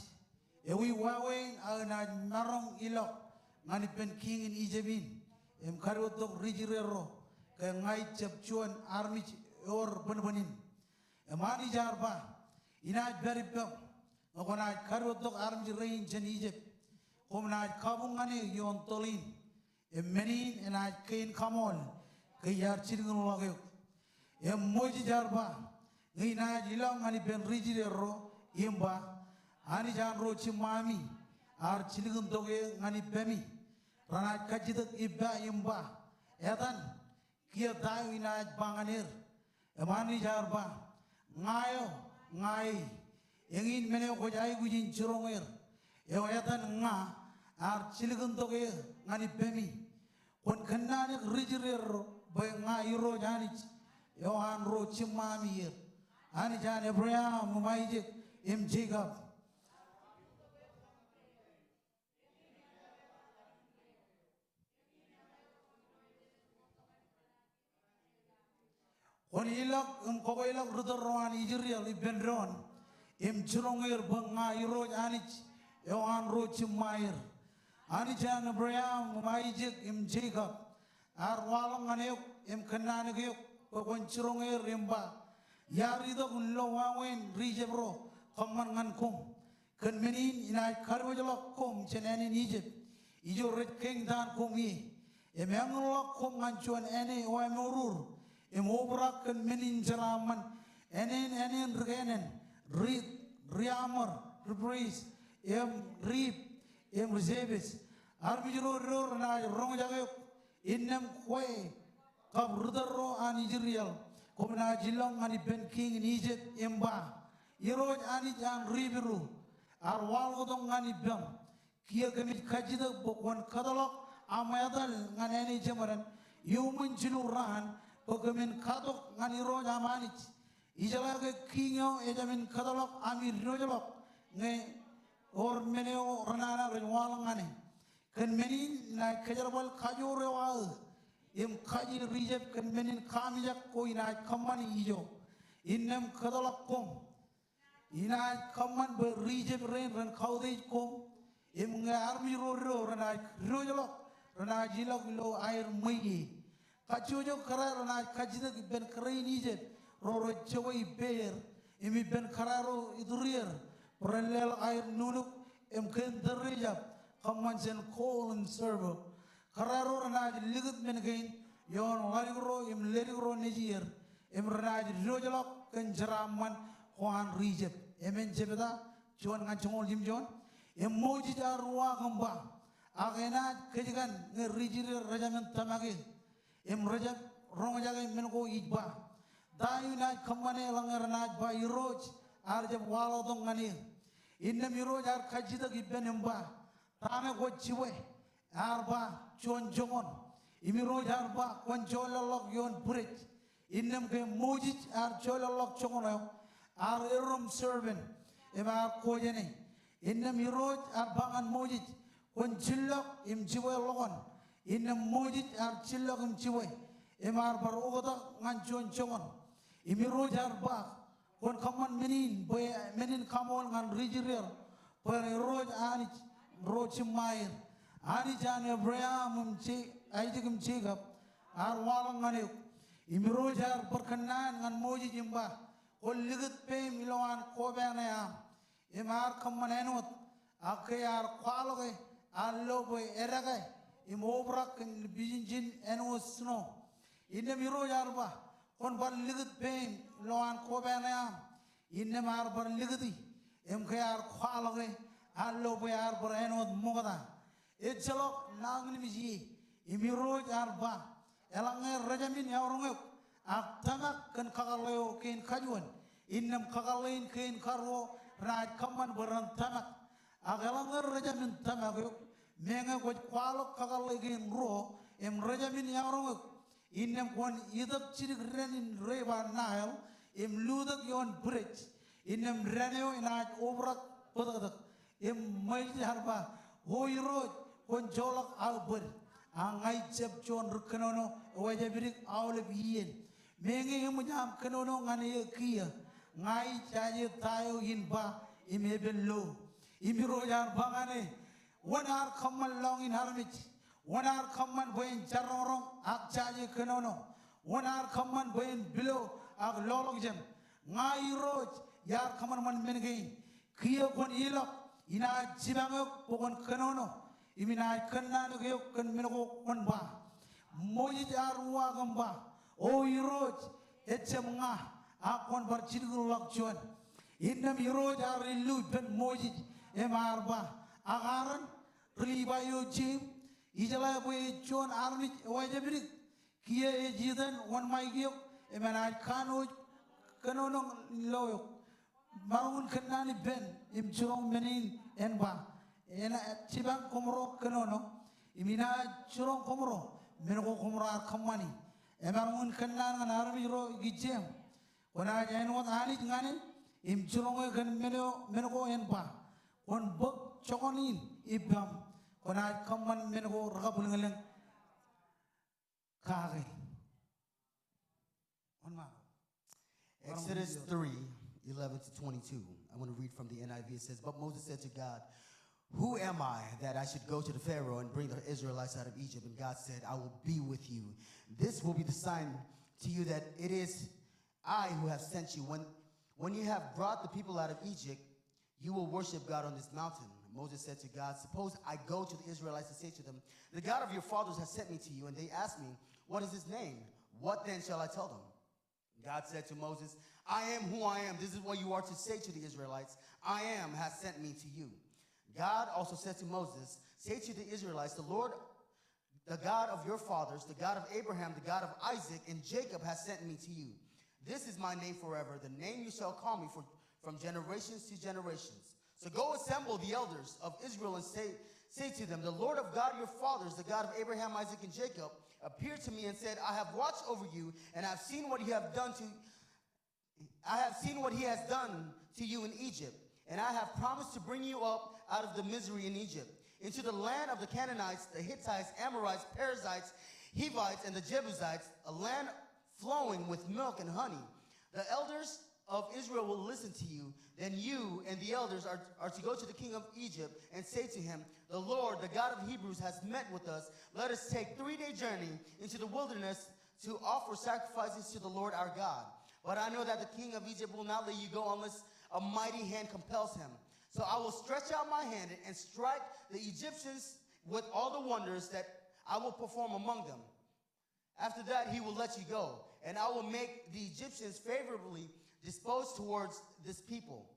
Ewi wawen na narong ilok. Ngani pen king in Egyptin. em karotok rijirero ke ngai cep chuan army or benin emani jarba ina very pep ngona karotok army rain chen Egypt komna kabungane yon tolin emmenin ena kain kamol ke yar chiringun lagyo em moji jarba ngina jilang ani ben rijirero imba ani jan ro chimami ar chiringun doge ngani bemi rana kajidak ibba imba etan kia tayo ina banganir emani jarba ngayo ngai engin meneo ko jai gujin chirongir eo etan nga ar chiligun toge ngani bemi kon kanani rijirer bay nga iro janich eo an ro chimami yer ani jan Abraham mumaijik im Jacob kon ilak kogo ilak rudoran Israel ibendron im chirongir banga iro janich eo an ro chimair ani jan Abraham Isaac im Jacob ar walang aneuk im kanani geuk kon chirongir imba yari do lo wawen rijebro kamman ngan kum kan menin ina karbo jalo kum chenani Egypt ijo red king dan kum yi emang lo kum ngan chuan ene o emurur emobrak kan menin jaraman enen regenen rit riamor reprise em rip em reservis armijro ro na rong jage innem kwe kab rudaro an Israel komna jilong ani ben king in Egypt emba iroj ani jan ribiru ar wal godong ani bam kia kemit kajida bokon kadalok amayadal nganeni jamaran yumun jiluran pokemin kadok ngani ro jamanich ijalage kingo ejamin kadalok amir rojalok nge or meneo ranana rejwalang ane kan menin na kajarwal kajore wa im kaji rijep kan menin kamijak ko ina kamani ijo innem kadalak kom ina kaman be rijep ran kaude kom im nga army ro rana rojalok rana jilok lo air mai kachujo kara rana kajida ben karain Egypt ro chawai bear imi ben kararo idurier parallel air nunuk em ken derejap kamansen call and serve kararo rana ligut men gain yon larigro im lerigro nejier em rana rojalok ken jaraman kwan rijep emen jebeda chuan ngan chongol jimjon em moji jarwa gamba agena kejigan nge rijire rajamen tamage em rajab rong jage men ko ijba dayu na kamane langar na ba iroj arjab walo dong ngani innem iroj ar kajida gibben emba tame ko chiwe arba chon jongon imiro arba kon chololok yon purit innem ke moji ar chololok chongono ar erum servant ema ko jene innem iroj ar bangan moji kon chillok im chiwe logon innem moji ar chillok im chiwe emar bar ogoda ngan chon chongon imiro arba kon kaman menin kamol ngan rijirer per roj anich roch mair ani jan Abraham Isaac Jacob ar walang ngane imiro jar perkenan ngan moji jimba kol ligut pe miloan ko bana ya imar kamanenot akayar kwaloge allo boy erage imobrak bijin enos no inde miro jar ba kon bar ligut pe loan ko bana ya inde mar bar liguti em kayar kwaloge allo bayar berenot mogada etcelok nangni miji imiro jarba elange rajamin ya orangek aktamak kan kagaleo ken kajuan innam kagalein ken karwo raj kaman beran tamak agalange rajamin tamak menga ko kwalo kagalegen ro em rajamin ya orangek innam kon idak cirik renin reba nail em ludak yon bridge innam reneo inaj obrak podak em mai harba hoiro kon jolak albert angai cep chon rukenono waja birik awle biyen menge mu nyam kenono ngane kia ngai chaje tayo hinba imebello imiro jar bangane wanar kamal long in harmich Wanar kaman boyen jarorong ak jaje kenono. Wanar kaman boyen bilo ak lolok jem. Ngai roj yar kaman man mengi. Kia kon ilok ina jibangok pokon kenono. Imina kenano kiyok ken menoko kon ba. Moji jarwa gamba. O iroj etchem nga akon barjidul lakjuan. Indam iroj arilu ben moji emarba. Agaran ribayo jim. Ijala boy John Army wajabrik kia ejidan one my giyok emana kanu kanonong loyok marun kanani ben im churong menin enba ena chibang komro kanono imina churong komro menoko komro arkamani emarun kanan army ro gijem wana jain wat ani ngane im churong kan menoko enba on bok chokonin ibam Kona kaman mengo rakabul ngaleng kage. Exodus 3:11-22. I'm going to read from the NIV. It says, "But Moses said to God, 'Who am I that I should go to the Pharaoh and bring the Israelites out of Egypt?' And God said, 'I will be with you. This will be the sign to you that it is I who have sent you. When you have brought the people out of Egypt, you will worship God on this mountain.' Moses said to God, 'Suppose I go to the Israelites and say to them, "The God of your fathers has sent me to you," and they ask me, "What is his name?" What then shall I tell them?" God said to Moses, "I am who I am. This is what you are to say to the Israelites. I am has sent me to you." God also said to Moses, "Say to the Israelites, the Lord, the God of your fathers, the God of Abraham, the God of Isaac, and Jacob has sent me to you. This is my name forever, the name you shall call me from generations to generations. So go assemble the elders of Israel and say to them, the Lord of God your fathers, the God of Abraham, Isaac, and Jacob, appeared to me and said, I have watched over you, and I have seen what he has done to you in Egypt, and I have promised to bring you up out of the misery in Egypt, into the land of the Canaanites, the Hittites, Amorites, Perizzites, Hivites, and the Jebusites, a land flowing with milk and honey. The elders of Israel will listen to you. Then you and the elders are to go to the king of Egypt and say to him, the Lord, the God of Hebrews, has met with us. Let us take 3-day journey into the wilderness to offer sacrifices to the Lord our God. But I know that the king of Egypt will not let you go unless a mighty hand compels him. So I will stretch out my hand and strike the Egyptians with all the wonders that I will perform among them. After that, he will let you go, and I will make the Egyptians favorably disposed towards this people,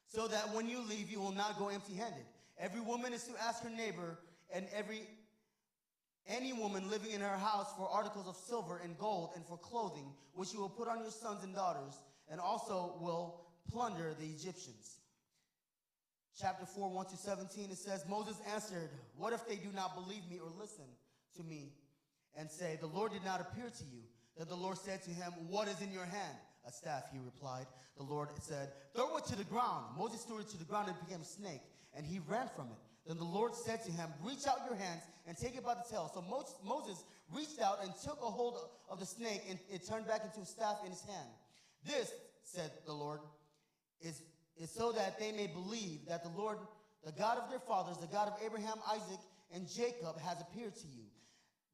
so that when you leave, you will not go empty-handed. Every woman is to ask her neighbor, and any woman living in her house for articles of silver and gold and for clothing, which you will put on your sons and daughters, and also will plunder the Egyptians." Chapter 4, 1-17, it says, Moses answered, "What if they do not believe me or listen to me and say, 'The Lord did not appear to you'?" Then the Lord said to him, "What is in your hand?" "A staff," he replied. The Lord said, "Throw it to the ground." Moses threw it to the ground and it became a snake, and he ran from it. Then the Lord said to him, "Reach out your hands and take it by the tail." So Moses reached out and took a hold of the snake, and it turned back into a staff in his hand. "This," said the Lord, is so that they may believe that the Lord, the God of their fathers, the God of Abraham, Isaac, and Jacob, has appeared to you.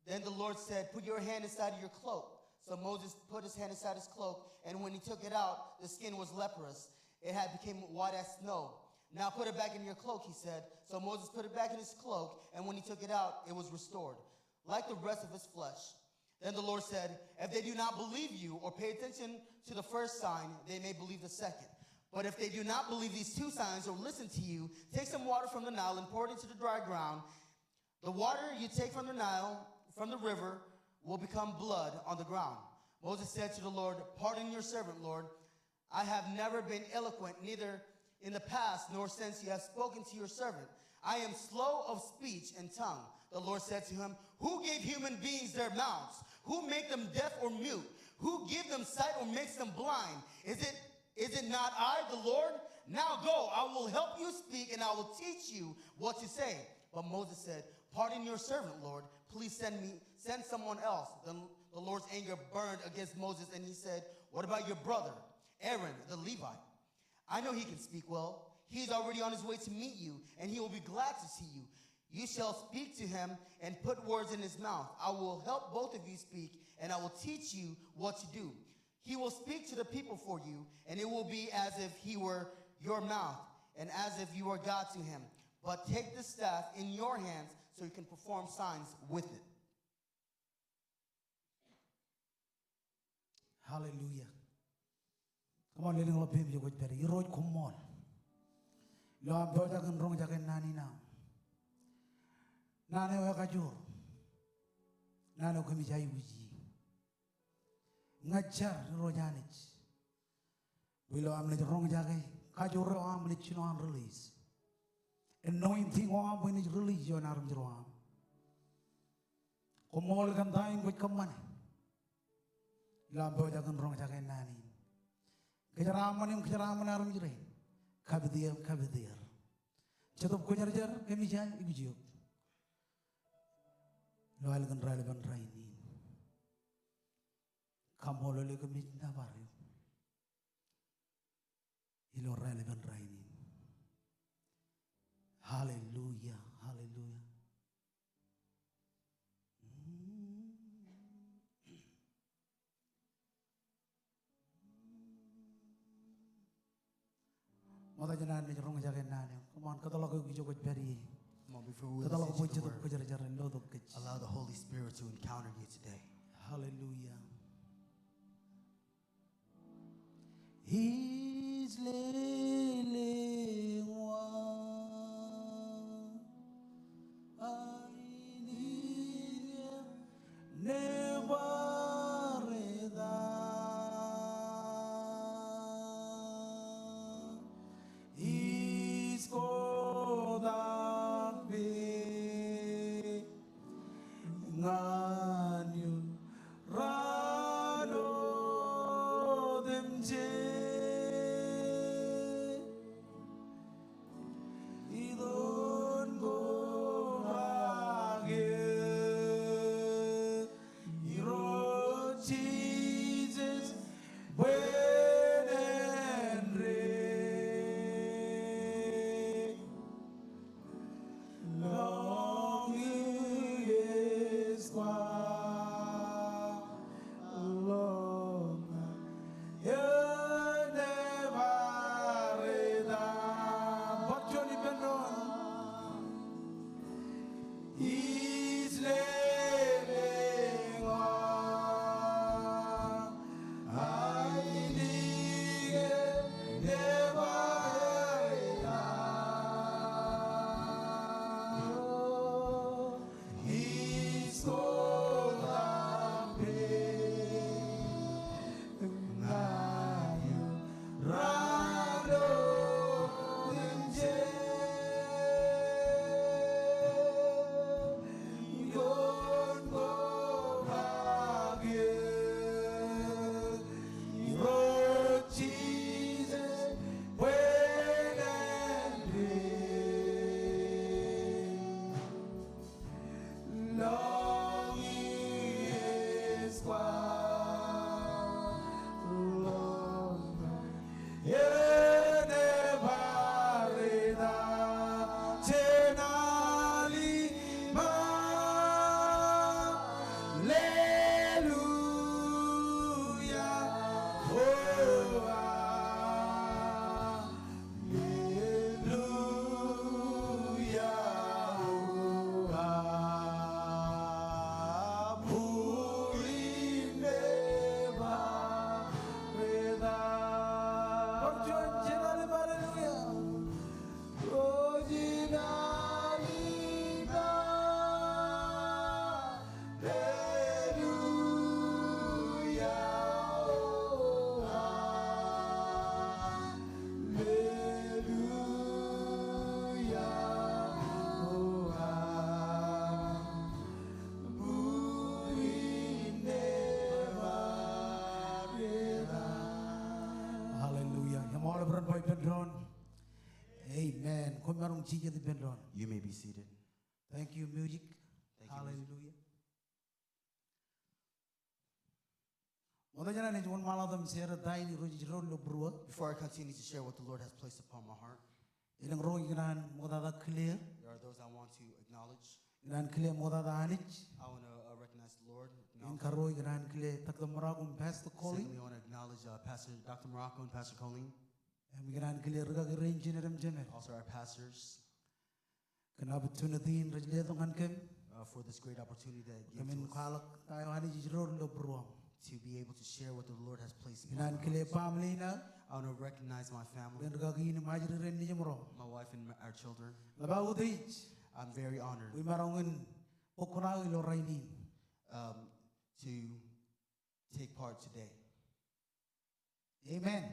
Then the Lord said, "Put your hand inside of your cloak." So Moses put his hand inside his cloak, and when he took it out, the skin was leprous. It had become white as snow. "Now put it back in your cloak," he said. So Moses put it back in his cloak, and when he took it out, it was restored, like the rest of his flesh. Then the Lord said, "If they do not believe you or pay attention to the first sign, they may believe the second. But if they do not believe these two signs or listen to you, take some water from the Nile and pour it into the dry ground. The water you take from the Nile, from the river, will become blood on the ground." Moses said to the Lord, "Pardon your servant, Lord. I have never been eloquent, neither in the past nor since you have spoken to your servant. I am slow of speech and tongue." The Lord said to him, "Who gave human beings their mouths? Who made them deaf or mute? Who gave them sight or makes them blind? Is it not I, the Lord? Now go, I will help you speak, and I will teach you what to say." But Moses said, "Pardon your servant, Lord. Please send someone else." Then the Lord's anger burned against Moses, and he said, "What about your brother, Aaron, the Levite? I know he can speak well. He is already on his way to meet you, and he will be glad to see you. You shall speak to him and put words in his mouth. I will help both of you speak, and I will teach you what to do. He will speak to the people for you, and it will be as if he were your mouth, and as if you were God to him. But take the staff in your hands so you can perform signs with it. Hallelujah. Come on, letting all people you good better. You wrote come on. Lo am doja kan rong jaken nani na. Nane wa kajur. Nane ko mi jai buji. Ngajar ro janich. Bilo am le rong jake. Kajur ro am le chino am release. Anointing o am when it release yo narum jero am. Komol kan daing buat kamane. Lo am doja kan rong jaken nani. Kejaraman arum jere. Kabdir. Cetup ko jar kami jai ibu jiok. Lo algan relevan raini. Kamolo le kami nabario. Ilo relevan raini. Hallelujah, hallelujah. Mata jalan ni jorong jaga nane. Come on, kata lagu kita jauh beri. Come on, before we Kata lagu listen to cetup the ko word, jar lo dok kecil. allow the Holy Spirit to encounter you today. Hallelujah. He's living one. I need him never He's called up Nganyu Rado Demje Idon Gorage Iro Jesus Buenenre Long is He's living on. I need it, never He's called up Rado Jesus, long is Hallelujah. Yang mau lebaran boy pendron. Amen. Kau marung cija di pendron. You may be seated. Thank you, music. Thank you, Hallelujah. Modanya na jual malam dam share dai ni roji jero lo brua. Before I continue to share what the Lord has placed upon my heart, Ilang rong ignan modada clear. There are those I want to acknowledge. Ignan clear modada anich. I want to recognize the Lord. In karo ignan clear takdamragum Pastor Colin. Secondly, I want to acknowledge Pastor Dr. Morocco and Pastor Colleen. Ignan clear raga range neram jemer. Also our pastors Kana opportunity in rajledong ankem. for this great opportunity that you Kamin give to us kalak tayo anich jror lo bruam. to be able to share what the Lord has placed in Ignan my clear heart. family na. I want to recognize my family, Ben raga gini majri ren ni jemro. my wife and our children. Laba udich. I'm very honored We marongin pokona ilo rainin. to take part today. Amen.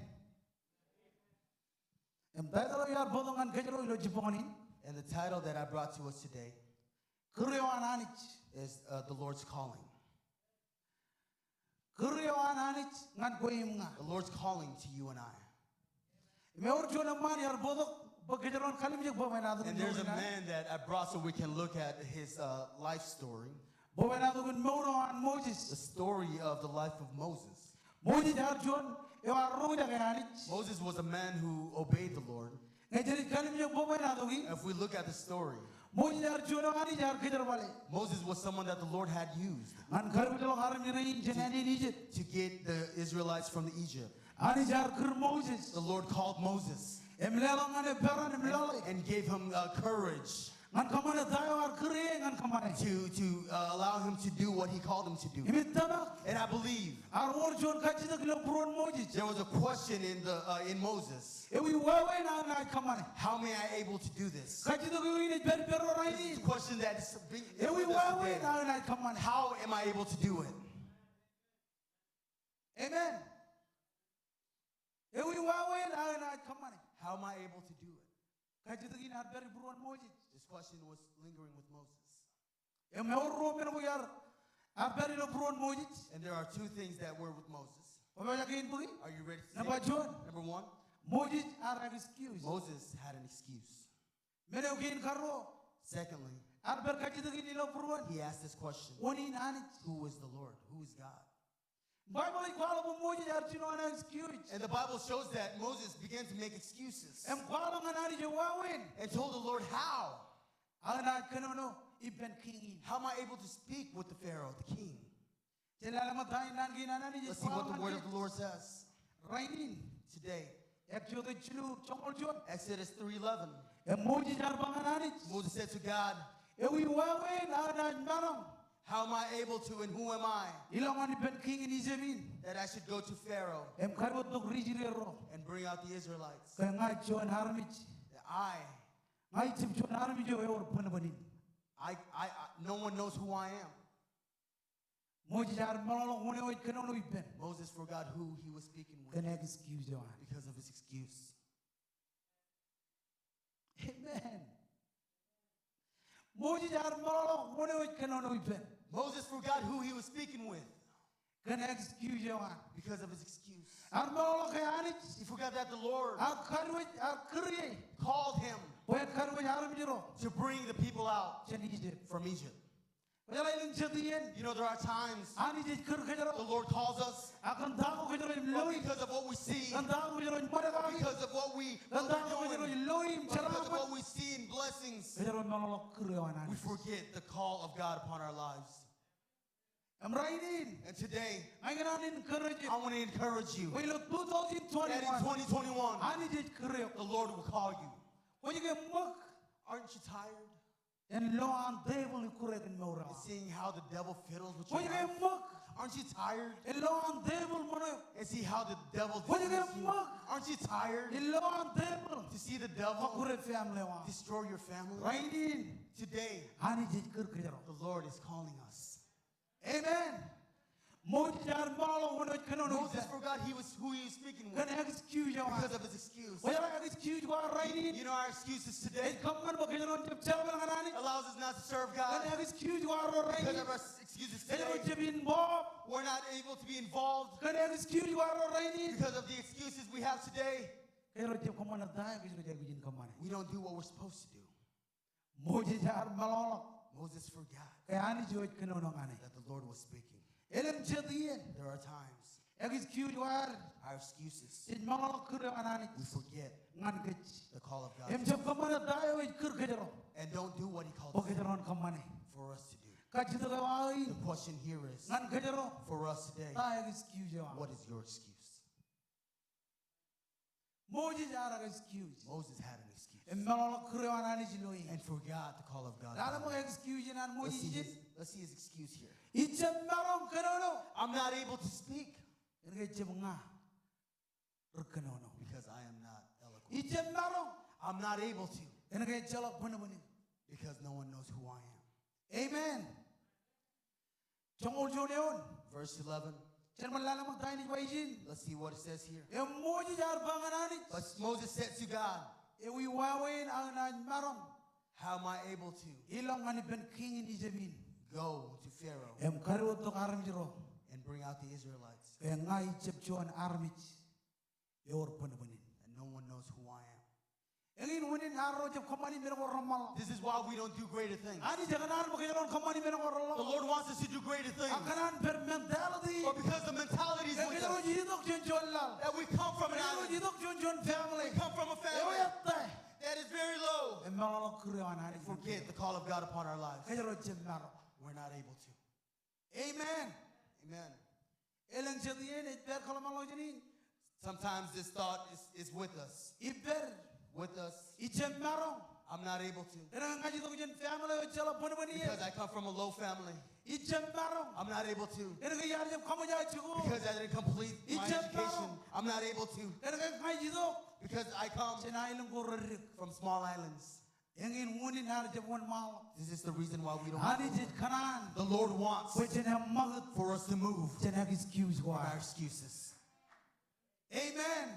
Em tayo yar bodongan kajro ilo jiponin. And the title that I brought to us today Kuryo ananich. is The Lord's Calling. Kuryo ananich ngan koim nga. The Lord's calling to you and I. Me urjo na man yar bodok bagajron kalim jek bomenado. And there's a man that I brought so we can look at his life story, Bomenado kun mono an the Moses. story of the life of Moses. Moses arjon e warro da gananich. Moses was a man who obeyed the Lord. Ngajeri kalim jek bomenado gi. If we look at the story, Moses arjon ani jar kajar bale. Moses was someone that the Lord had used An karbito haram ni rain jenani Egypt. to get the Israelites from Egypt. Ani jar kur Moses. The Lord called Moses Emlelo ngane peran emlelo. and gave him courage Ngan kamane tayo ar kure ngan kamane. to allow him to do what he called him to do. Imitana And I believe ar urjon kachida kilo puron Moses. there was a question in Moses. E we wawe na kamane. How am I able to do this? Kachida kilo ini ber berro This raini. is a question that is being E we with us wawe today. na kamane. How am I able to do it? Amen. E we wawe na kamane. How am I able to do it? Kachida kilo ar ber puron Moses. This question was lingering with Moses. E me urro men ko yar ar ber lo puron Moses. And there are two things that were with Moses. O ba yakin bugi? Are you ready to Number say it? John. Number one, Moses ar excuse. Moses had an excuse. Men o kin karo Secondly, ar ber kachida kilo puron. he asked this question, Oni nani. who is the Lord? Who is God? Bible ikwala bo Moses ar chino ana excuse. And the Bible shows that Moses began to make excuses Em kwala nganani je wawen. and told the Lord, how? Ana kanono iben king. How am I able to speak with the Pharaoh, the king? Jelala matai nan ginanani je Let's see what the word of the Lord says Rainin. today. Ekjodo chilu chongol jon. Exodus 3:11. Em Moses ar banganani. Moses said to God, Ewi wawen ana manong. how am I able to and who am I Ilongan iben king in izemin. that I should go to Pharaoh Em karbot dog rijirero. and bring out the Israelites? Kaya ngai jon harmich. That I Ngai tip jon harmich jo ewor panabanin. no one knows who I am. Moses ar malolo hone oi kanono iben. Moses forgot who he was speaking with Kana excuse jo. because of his excuse. Amen. Moses ar malolo hone oi kanono iben. Moses forgot who he was speaking with Kana excuse jo. because of his excuse. Ar malolo kaya anich. He forgot that the Lord Ar karwit ar kriye. called him Poet karwit harmijero. to bring the people out Chen Egypt. from Egypt. Wala ilin chadiyen. You know, there are times Ani je kir the kajaro. Lord calls us Akan dago kajaro im but loy. because of what we see, Kan dago kajaro im madagagi. because of what we're Dago kajaro doing, im loy im because of charapan. what we see in blessings, Kajaro malolo kriye we anani. forget the call of God upon our lives. Am rainin. And today, Ay gananin kriye. I want to encourage you Wilo that in 2021. 2021, Ani je kriye. the Lord will call you. Oye ke mok. Aren't you tired En lo an devil kriye ken meura. of seeing how the devil fiddles with your Oye life? ke mok. Aren't you tired En lo an devil mono. and see how the devil What you deceives get you? mocked? Aren't you tired En lo an devil. to see the devil Makure family wa. destroy your family? Rainin. Today, Ani je kir kajaro. the Lord is calling us. Amen. Moses ar malolo hone oi kanono Moses iben. forgot who he was speaking with Kan excuse jo. because of his excuse. Wala excuse wa rainin. You know, our excuses today Kamu kan bakal jep cewek nganani. allows us not to serve God Kan excuse wa ro because rainin. of our excuses Kan today. jepin bob. We're not able to be involved Kan excuse wa ro rainin. because of the excuses we have today. Kan jep kamana dai kajaro jadi bijin kamana. We don't do what we're supposed to do. Moses ar malolo. Moses forgot Kaya ani jo kanono ngani. that the Lord was speaking. Elem jadiyen. There are times excuse war our excuses. tin mangala kure anani We forget ngan gech the call of God em jab kamana dayo we kur kejero and don't do what He called o kejeron kamane for us to do. ka jito ka wai The question here is, ngan kejero for us today, ta excuse wa what is your excuse? Moses ara excuse Moses had an excuse em mangala kure anani jiloi and forgot the call of God. dala mo excuse nan Let's see Moses his, let's see his excuse here. icem marong kenono I'm not able to speak erge nga rekenono because I am not eloquent. icem marong I'm not able to erge jalak bener-bener because no one knows who I am. amen jongol joneon Verse 11, cerman lala magtayin ni Baijin let's see what it says here. em Moses ar banganani But Moses said to God, ewi wawen ang nan marong how am I able to ilong ani ben king ni jebin go to Pharaoh em karo to aram jiro and bring out the Israelites kaya nga icep chuan armich yor bener-bener and no one knows who I am? engin wunin arro jeb kamani men ramal This is why we don't do greater things. ani jangan magayon kamani men The ramal Lord wants us to do greater things. akanan per mentality But because the mentality is with Kaya us, jidok jonjolal. that we come from an Kaya island, jidok jonjon family. we come from a family Ewayatta. that is very low. Emmalalo kurewan hari. Forget the call of God upon our lives. Kaya ro jemnaro. We're not able to. Amen. Amen. Eleng jadiyen itber kalamalo jeni. Sometimes this thought is with us. Iber With us. ijemnaro. I'm not able to. Kaya nga jidok jon family ojala bunbuni. Because I come from a low family. Ijemnaro. I'm not able to. Kaya nga yar jem kamu jaya chugu. Because I didn't complete my education. I'm not able to. Kaya nga jidok. Because I come Jena ileng gorrik. from small islands. Engin wunin har jem won mal. This is the reason why we don't. Hani jid kanan. The Lord wants Wajena magat. for us to move Jena excuse from wa. our excuses. Amen.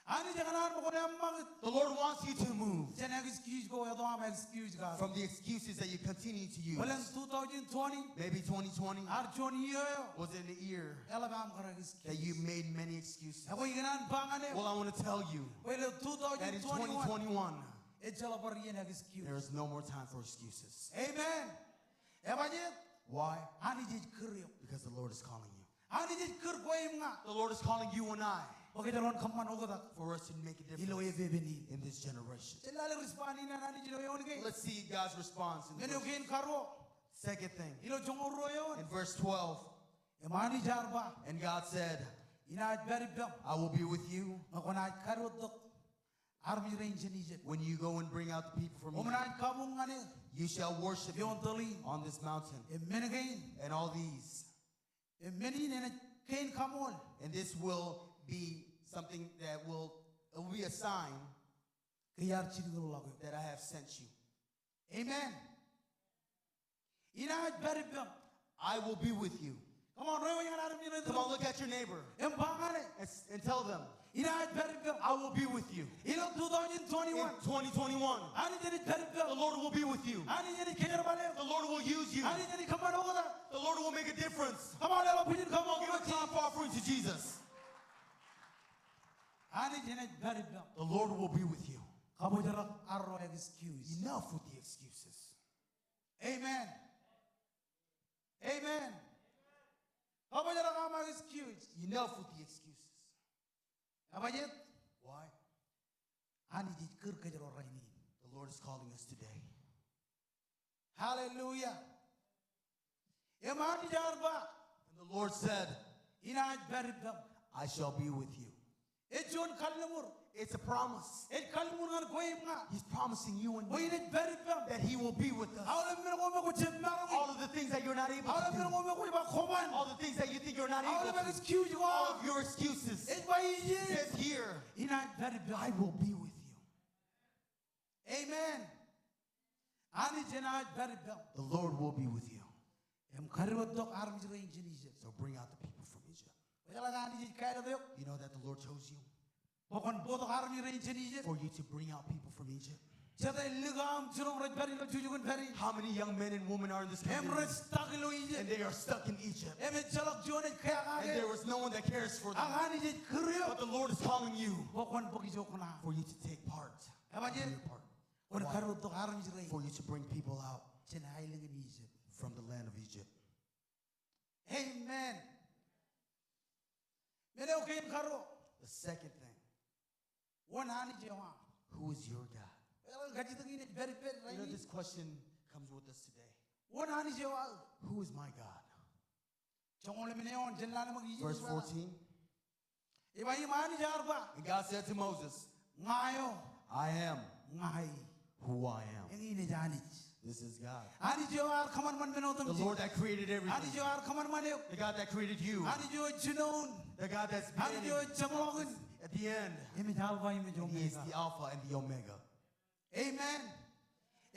Ani jangan mo kaya mag The Lord wants you to move jangan excuse ko ya doa excuse ka. from the excuses that you continue to use. Walang 2020 Maybe 2020 arjon iyo was in the year elabam kara excuse. that you made many excuses. Ako iganan bangane. Well, I want to tell you Walang that in 2021 2021, ejala par yan excuse. there is no more time for excuses. Amen. Ebanit Why? ani jid kriyo. Because the Lord is calling you. Ani jid kir ko nga. The Lord is calling you and I Okay jalon kaman ogoda. for us to make a Ilo difference ye bebeni. in this generation. Jelala respond na ani jilo yon ke. Let's see God's response. In the Meno verse. gen karo. Second thing, Ilo jongoro yon. in verse 12, Emani jarba. and God said, Ina beri bem. I will be with you Makona karo dok. Army range in Egypt. when you go and bring out the people from Egypt. Omanay kabung ngane. You shall worship me Yon tali. on this mountain. Menagain. And all these. Meni nene kain kamol. And this will be something that will, it will be a sign Kayar chidul lagu. that I have sent you. Amen. Ina beri bem. I will be with you. Come on, royo yan army na Come on, look at your neighbor Empangane. and tell them, Ina beri bem. I will be with you. Ilo In 2021. 2021, Ani jeni beri the bem. Lord will be with you. Ani jeni kayar bale. The Lord will use you. Ani jeni kaman ogoda. The Lord will make a difference. Come on, elo pujin Come kaman on, give a ogoda. clap offering to Jesus. Ani jeni beri bem. The Lord will be with you. Kamu jarak arro excuse. Enough with the excuses. Amen. Amen. Kamu jarak ama excuse. Enough with the excuses. Apa jet? Why? Ani jid kir kajaro raini. The Lord is calling us today. Hallelujah. Emani jarba. And the Lord said, Ina beri bem. I shall be with you. Ejon kalmur. It's a promise. Et kalmur ngan koim nga. He's promising you and Oy me net beri bem. that He will be with us. Awla mena ngome ko jemma. All of the things that you're not able Awla to mena do, ngome ko ba khoman. all the things that you think you're not Awla able mena to do, excuse ko. all of your excuses, Et ba yi. says here, Ina beri bem. I will be with you. Amen. Ani jena beri bem. The Lord will be with you. Em karibot dok arm jira injin Egypt. So bring out the people from Egypt. Wajala gani jid kaya dok. You know that the Lord chose you Bokon bodok arm jira injin Egypt. for you to bring out people from Egypt. Jada ligam jirong raj beri lo jujugun beri. How many young men and women are in this Em country raj takilo and Egypt. they are stuck in Egypt Em jalak jonet kaya and kage. there was no one that cares for them? Agani jid kriyo. But the Lord is calling you Bokon boki jokona. for you to take part. Apa Do jid? your part. On Why? karibot dok arm jira. For you to bring people out Jena ailing in Egypt. from the land of Egypt. Amen. Mene okay karo. The second thing, One hani jewa. who is your God? Well, gaji tangi ne very You know, right. this question comes with us today. One hani jewa. Who is my God? Chongole mene on jenlana mag yiji. Verse 14. Iba imani jarba. And God said to Moses, Ngayo. I am Ngai. who I am. Engi ne jani. This is God. Hani jewa kaman man meno The tum. Lord that created Hani everything. jewa kaman man yo. The God that created you. Hani jewa jinon. The God that's Hani beginning, jewa jamlogun. at the end. Imi jalba imi And He is jomega. the Alpha and the Omega. Amen.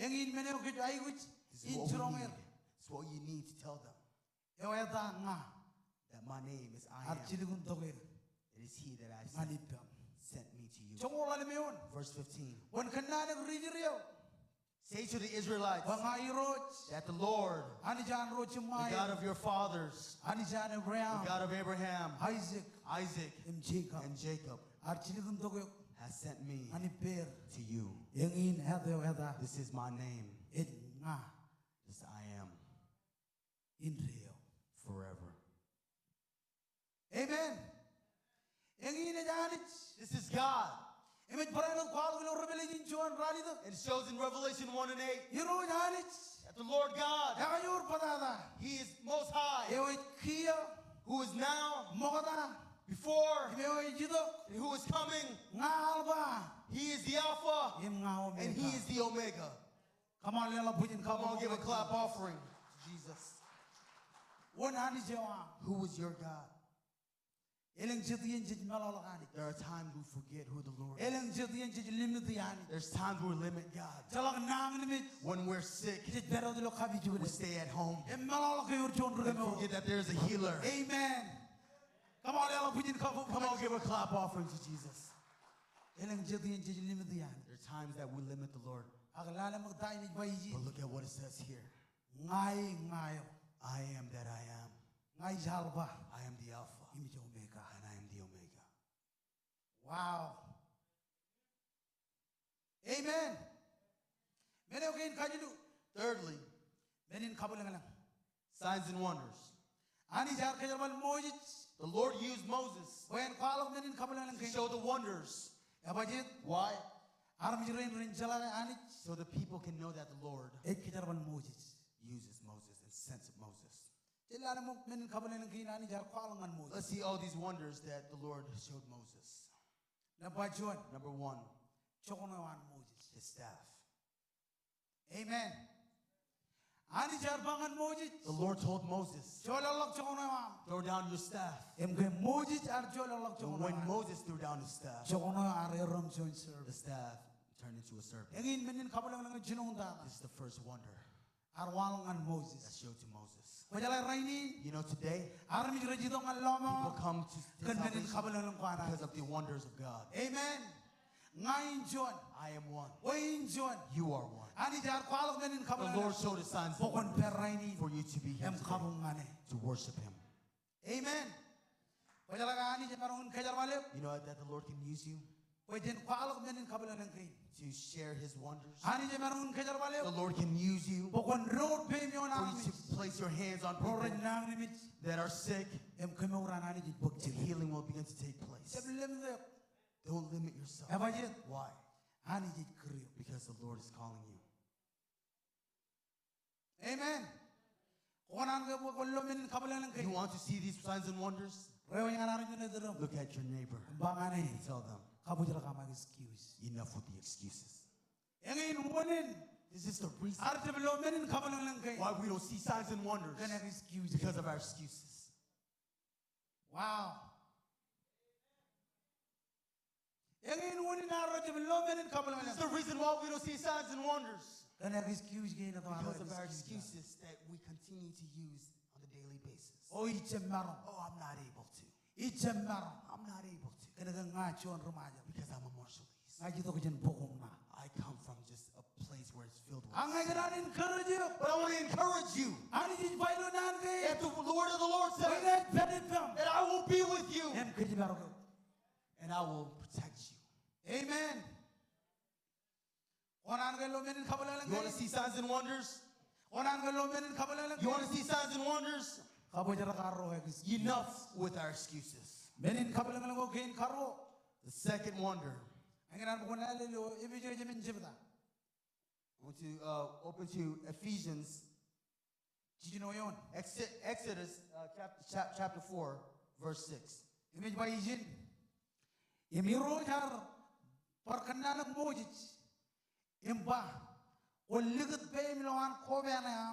Engi mene okay ai wich. This is what we Intromer. need. It's what you need to tell them. Eweta nga. That my name is I am. Archiligun toge. It is He that I sent Manipam. me to you. Chongola le meon. Verse 15. Wan kanana rijirio. Say to the Israelites Bangai roch. that the Lord, Ani jan roch the mai. God of your fathers, Ani jan the Abraham. God of Abraham, Isaac. Isaac, Jacob. and Jacob, Archiligun toge. has sent me Ani per. to you. Yengin hado hada. This is my name. It nga. This I am Inrio. forever. Amen. Yengin janich. This is God. Image parang kwal gulo rebellion chuan rali do. It shows in Revelation 1 and 8 You know janich. that the Lord God, Yakayur padada. He is most high, Ewe kia. who is now, Mogada. before, Imewe jido. and who is coming. Nga alba. He is the Alpha Im nga omega. and He is the Omega. Come on, lela pujin Come on, give a clap offering to Jesus. One hani jewa. Who is your God? Eleng jitiyen jij malalakani. There are times we forget who the Lord is. Eleng jitiyen jij limit yani. There's times we limit God. Jalak nang nimit. When we're sick, Jij bero dilo kabi we jule. stay at home Em malalaka yor jon and rugemo. forget that there's a healer. Amen. Come on, lela pujin kafu. Come on, give a clap offering to Jesus. Eleng jitiyen jij limit yani. There are times that we limit the Lord. Aglala magdai ni bayiji. But look at what it says here. Ngai ngayo. I am that I am. Ngai jalba. I am the Alpha Imi omega. and I am the Omega. Wow. Amen. Mene okain kajilu. Thirdly, Menin kabulangalang. signs and wonders. Ani jar kajalman mojit. The Lord used Moses When kwalok menin kabulangalang to kain. show the wonders. Abajit. Why? Aram jirein rin jalane ani. So the people can know that the Lord Ek kajalman mojit. uses Moses and sent Moses. Jilane mo menin kabulangalang kain ani jar kwalongan mojit. Let's see all these wonders that the Lord showed Moses. Nabajuan. Number one, Chokonawan mojit. his staff. Amen. Ani jar bangan mojit. The Lord told Moses, Cholalok chokonawan. throw down your staff. Em ke mojit ar cholalok And when chokonawan. Moses threw down his staff, Chokonawan ar erom join the service. staff turned into a serpent. Engin menin kabulangalang jinong da. This is the first wonder Ar walongan that Moses. showed to Moses. Kajala rainin. You know, today, Aram jirajidong people alomo. come to Kan menin salvation kabulangalang kuana. because of the wonders of God. Amen. Ngayon John. I am one. Wayin John. You are one. Ani jar kwalok menin The Lord kabulangalang. showed his signs and Pokon wonders perrainin. for you to be here Em today, kabungane. to worship Him. Amen. Kajala ka ani jamarong kajar malip. You know that the Lord can use you Wajen kwalok menin kabulangalang kain. to share His wonders. Ani jamarong kajar The malip. Lord can use you Pokon road pe mi for ona. you to place your hands on Roren people nang nimit. that are sick, Em keme uran ani jit and bukti. healing will begin to take place. Sebelum dek. Don't limit yourself. Abajit. Why? Ani jit kriyo. Because the Lord is calling you. Amen. Konan ke pokon lo menin kabulangalang You kain. want to see these signs and wonders? Rewa yang anak june derom. Look at your neighbor Bangane. and tell them, Kabu jala kamag excuse. enough with the excuses. Engin wonin. This is the reason Arte lo menin kabulangalang kain. why we don't see signs and wonders, Kan excuse. because of our excuses. Wow. Engin wonin arte lo menin This is kabulangalang. the reason why we don't see signs and wonders, Kan excuse gain ato because of our excuses that we continue to use on a daily basis. Oh icem marong. Oh, I'm not able to. Icem marong. I'm not able to Kan ngacho on remaja. because I'm a Marshallese. Ngaji to kujen pokong na. I come from just a place where it's filled with Ang sin. ngayon encourage you. But I want to encourage you. Ani jit bailo nan kain. If the word of the Lord says Wala pedit pam. that I will be with you Em kaji marong. and I will protect you. Amen. Konan ke lo menin kabulangalang You want to kain. see signs and wonders? Konan ke lo menin kabulangalang You want kain. to see signs and wonders? Kabu jala karo excuse. Enough with our excuses. Menin kabalang ko kain karo. The second wonder. Ang inan ko na lilo ibigay jamin jibda. I want to open to Ephesians, Jino yon. Exodus chapter 4, verse 6. Image ba ijin? Imiro jar perkenalan mojij. Imba uligat be milawan kobe na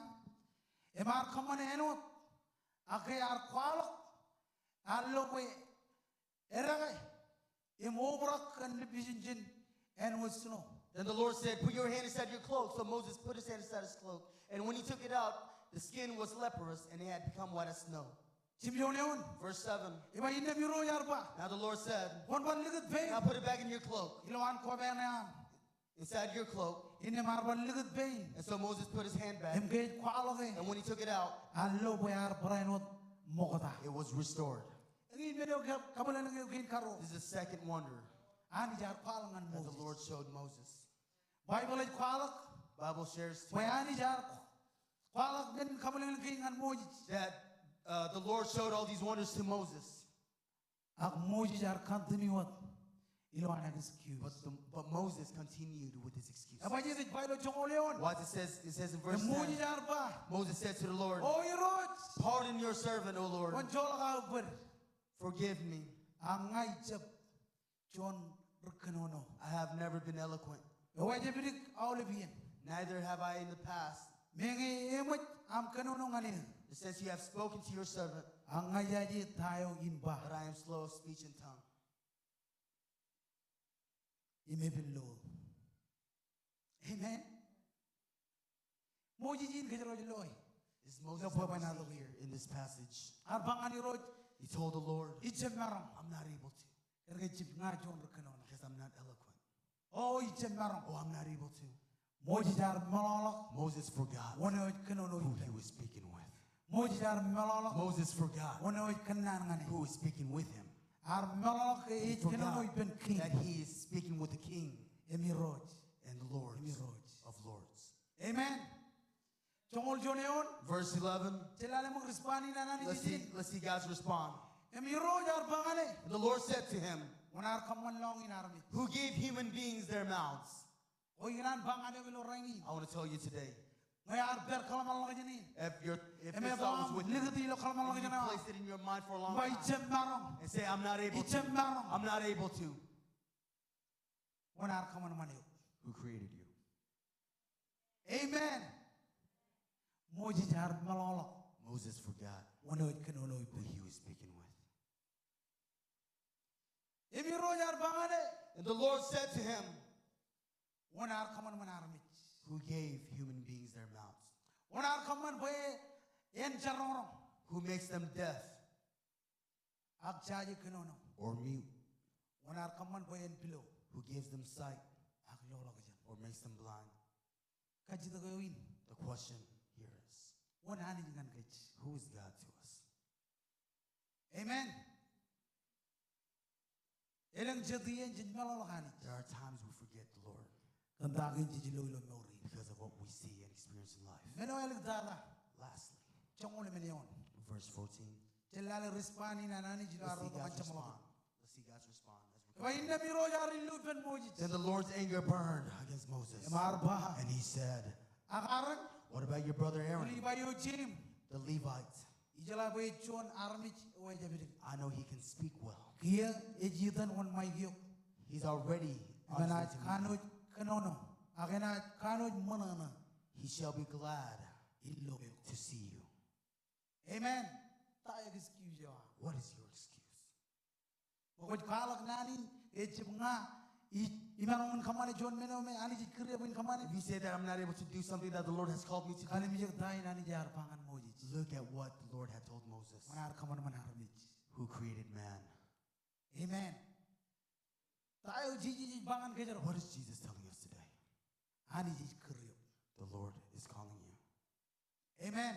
emar kamane enot ake ar kwalok allo be eragay imobrak kan libijin and was snow. Then the Lord said, put your hand inside your cloak. So Moses put his hand inside his cloak. And when he took it out, the skin was leprous and it had become white as snow. Simyoneon. Verse 7. Iba inna miro yarba. Now the Lord said, One ligat be. now put it back in your cloak. Ilawan kobe na Inside your cloak. inne marban ligat be. And so Moses put his hand back. Imgate kwalok And when he took it out, allo be ar brainot mokota. it was restored. Ngi medo kabalang kain karo. This is the second wonder Ani jar kwalangan that Moses. the Lord showed Moses. Bible ay kwalak. Bible shares Bayani jar kwalak ben kabalang kain Moses. that the Lord showed all these wonders to Moses. Ak Moses jar continuat. Iloan ang excuse. But Moses continued with his excuse. Abaji sa Bible chongoleon. Why it says in verse Moses 10, jar ba. Moses said to the Lord, Oh irot. pardon your servant, O Lord. Konjol ka ber. Forgive me. Ang ngay jab. John rukanono. I have never been eloquent. Awaje bidik awlebiyen. Neither have I in the past. Mengi emot am kanono ngani. Since you have spoken to your servant, Ang ngayaji tayo inba. but I am slow of speech and tongue. Imebillo. Amen. Moses in kajaro loy. This is Moses No that we problem, see another here in this passage. Arbang ani roj. He told the Lord, Ichem marong. I'm not able to Erge chip nga John rukanono. because I'm not eloquent. Oh ichem marong. Oh, I'm not able to. Moses jar malolok. Moses forgot Wono kanono who ite. he was speaking with. Moses jar malolok. Moses forgot Wono kanan ngani. who was speaking with him. Ar malolok He it kanono forgot iben king. that he is speaking with the King Emi roj. and the Lord Emi roj. of Lords. Amen. Chongol joneon. Verse 11. Celale mo rispani na nani jijin. Let's see God's respond. Emi roj arbang ani. And the Lord said to him, Unar kaman long inarmit. who gave human beings their mouths? O inan bang ani bilo rangi. I want to tell you today, Ngayar ber kalaman lang jani. if Eme this thought was bang with you, ligati lo kalaman lang and you jana. placed it in your mind for a long Ba time, ichem marong. and say, I'm not able to. Ichem marong. I'm not able to. Unar kaman man yo. Who created you? Amen. Moji jar malolok. Moses forgot Wono kanono who iben. he was speaking with. Emi roj arbang ani. And the Lord said to him, Unar kaman man armit. who gave human beings their mouths? Unar kaman boy en jarong. Who makes them deaf Ak jaji kanono. or mute? Unar kaman boy en pilo. Who gives them sight Ak lolo kajan. or makes them blind? Kajita gawin. The question here is, Wana ani ngan kaj. who is God to us? Amen. Elang jadiyan jin malolok ani. There are times we forget the Lord Kantagin jijilo ilo mori. because of what we see and experience in life. Meno elik dada. Lastly, Chongole menyon. verse 14. Celale rispani na nani jilo Let's see arro God's macam respond. malolok. Let's see God's respond. As we Ba inna biro jari lupen mojit. Then the Lord's anger burned against Moses. Marba. And he said, Akaran. what about your brother Uli Aaron, ba yo jim. the Levite? Ijala boy chon armich oy jabirik. I know he can speak well. Kia ejitan on my gyo. He's already Mana honored to me. kanoj kanono. Akena kanoj manana. He shall be glad Illo yo. to see you. Amen. Tayo excuse yo. What is your excuse? Pokoj kalak nani ejib nga. Imanong kamane John meno me ani jit kriya bin kamane. If you say that I'm not able to do something that the Lord has called me to Kali do, mijak dai nani jar pangan mojit. look at what the Lord had told Moses, Manar kaman man harmich. who created man. Amen. Tayo jiji bangan kejaro. What is Jesus telling us today? Ani jit kriya. The Lord is calling you. Amen.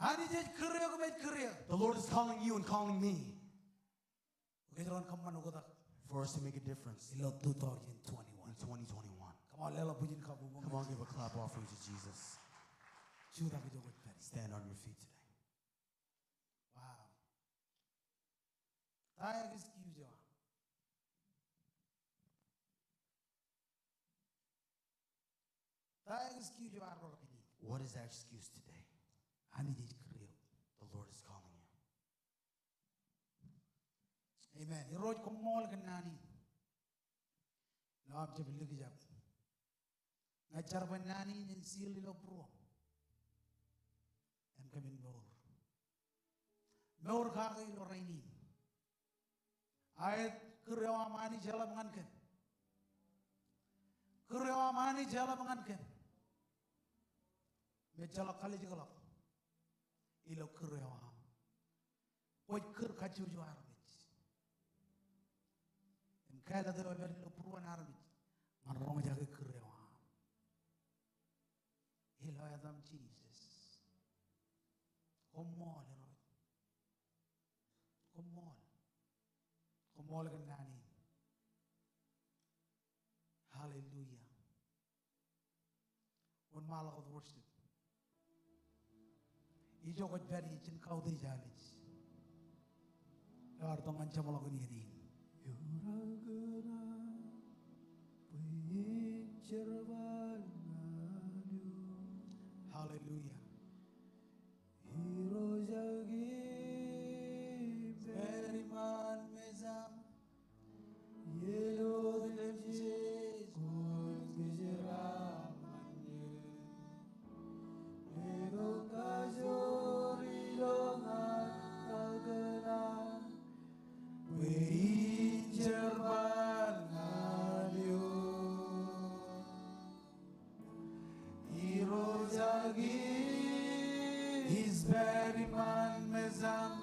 Ani jit kriya ko met kriya. The Lord is calling you and calling me Kejaron kaman ugotak. for us to make a difference Ilo 2021. in 2021. Come on, lela pujin kabu mo. Come on, give a clap offering to Jesus. Chuda ke jogot pari. Stand on your feet today. Wow. Ta excuse yo. Ta excuse yo arro kini. What is our excuse today? Ani di kriyo. The Lord is calling you. Amen. Iroj ko mol kanani. Lab jab ligi jab. Ngajar banani nin sil lo pro. Em kamin mor. Mor kaki lo raini. Ayat kriyo amani jala mangan. Kriyo amani jala mangan. Me jala kali jala. Ilo kriyo am. Koi kir kacur jo armit. Em kaya dado abadi lo pruan armit. Marong jaga kriyo am. Ilo adam Jesus. Komol ilo. Komol. Komol kan nani. Hallelujah. One mile of worship. Ijo ko bari chin kau di jalis. Lord tongan chamalo ko ni. Hallelujah. Very man mezam. Yellow them Jesus. His very man mezam.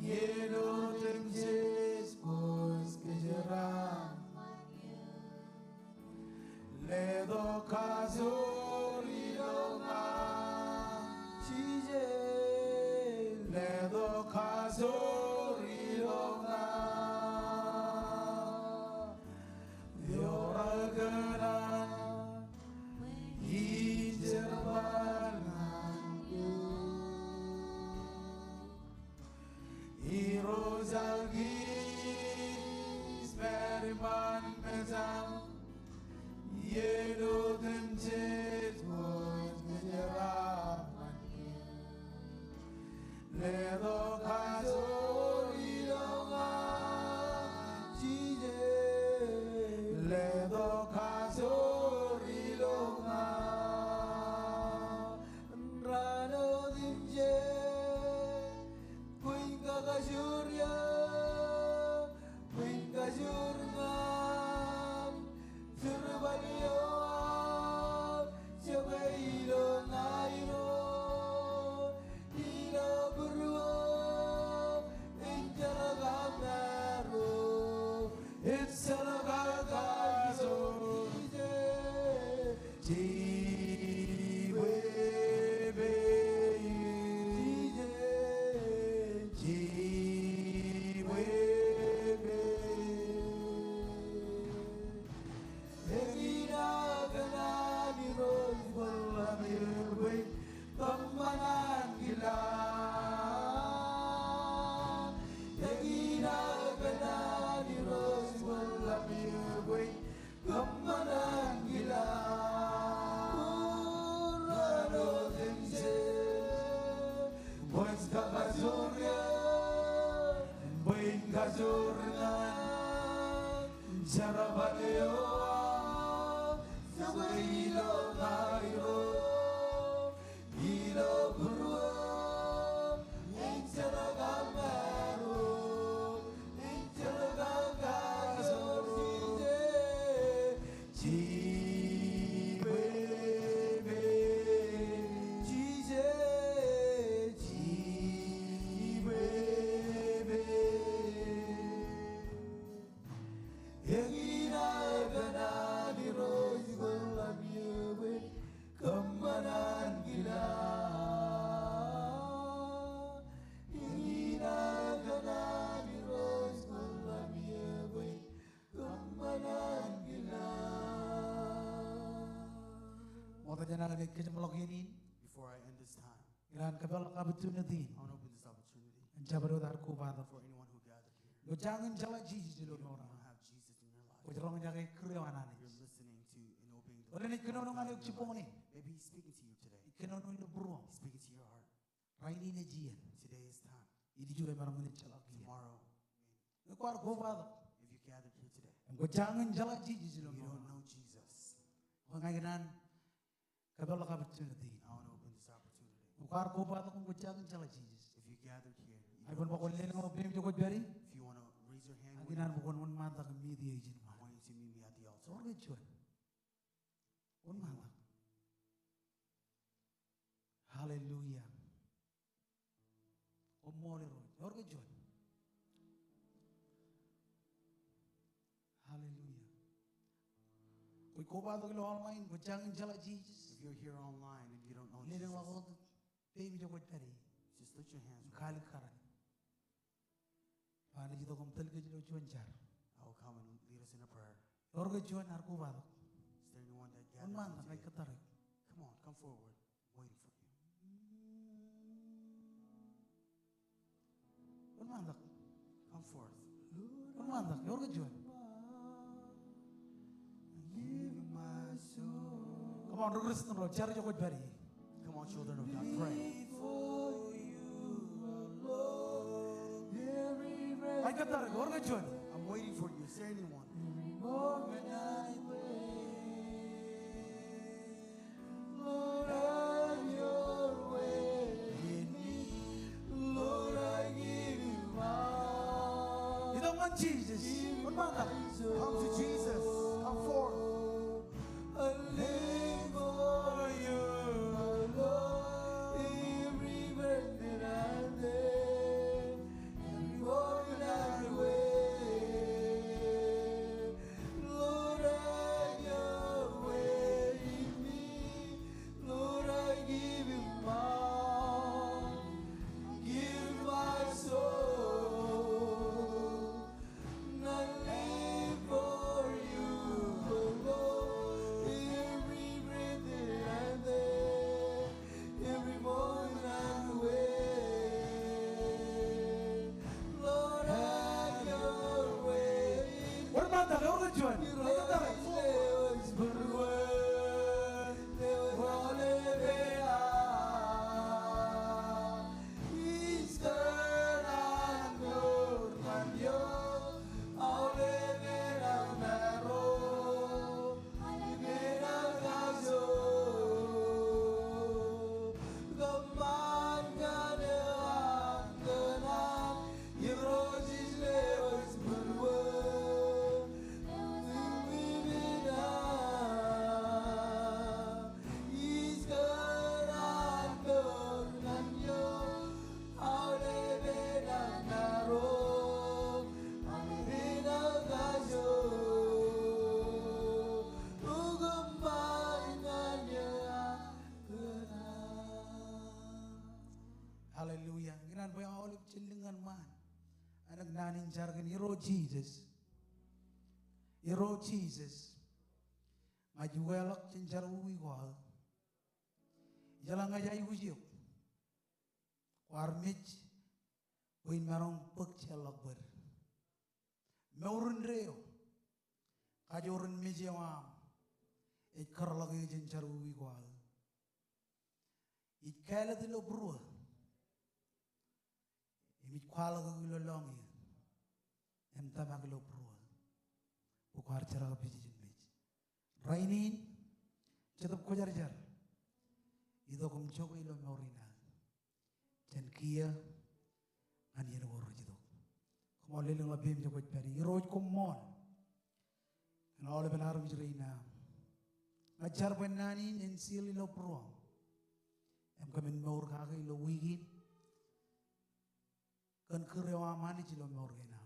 Yellow them Jesus. Ledo kazori longa chije ledo kazori longa yoraganan ijerbanan irozagi speriman mezam. Yellow them jet was Mejeraman. Ledo Kazori Longa Chije. Ledo Kazori Longa Rano Dimje. Quinga Gajuria. Quinga Jurma. Before I end this time, Ilan kabal kabutunatin. I want to open this opportunity Jabaro dar kubada. for anyone who Go jangin jala Jesus You lo don't nora. have Jesus in your life. Ko jrong jage kreo anani. You're listening to and obeying the Wala ni voice of kinono God ngani in your chiponi. life. Maybe he's speaking to you today. Kinono lo bro. He's speaking to your heart. Raini ne jiyen. Today is time. Idi jure marang ni chala ki. Tomorrow, Ko kwar go father. if you gathered here today, Go jangin jala Jesus you lo don't nora. know Jesus, Ko ngaginan kabalo ka opportunity. I want to open this opportunity. Ko kwar go father ko go jangin jala Jesus. If you gathered here, you Ay don't bon know ba ko Jesus. lele ngo bim jogo bari. If you want to raise your hand, with me, Aginan bukon mon mata ka midi ejin I ma. want you to meet me at the altar. Sorge chuan. On mata. Hallelujah. O mole ro. Sorge chuan. Hallelujah. Koi ko ba to lo online ko jang jala Jesus. If you're here online and you don't know Lele ngo Jesus, ko bim jogo bari. just lift your hands. Khali karan. Pani jito kom tel ke jilo chuan jar. I will come and lead us in a prayer. Sorge chuan ar ko ba to. Is there anyone that On gathered mata here kay today? katare. Come on, come forward. Waiting for you. On mata. Come forth. On mata. Sorge chuan. Give my soul. Come on, Kristen ro jar jogo bari. Come on, children of God, pray. Ay katare. Sorge chuan. I'm waiting for you. Is there anyone? You don't want Jesus. On mata. Come to Jesus. Come forth. On mata. Sorge chuan. Ay katare. Hallelujah. Ginan po yung olive chilingan man. Anak nanin jargon, hero Jesus. Hero Jesus. Majuwelak cinjar uwi wal. Jalan ngajay wujiyok. Warmich. Win marong pagchelak ber. Meurun reo. Kajorun mejewam. Ikar lagi cinjar uwi wal. Ikala dilo bro. Imit kwala ko lo longi. Em tamag lo pro. Bukhar chara ka biji jin biji. Rainin chadap ko jar jar. Ido kum choko ilo maurina. Jan kia ani eno wor jido. Kum ole lo bim joko peri. Roj kum mon. And all of an arm jirina. Ajar benani en sil ilo pro. Em kamen maur ka ilo wigin. Kan kerewa mani cilo morgena.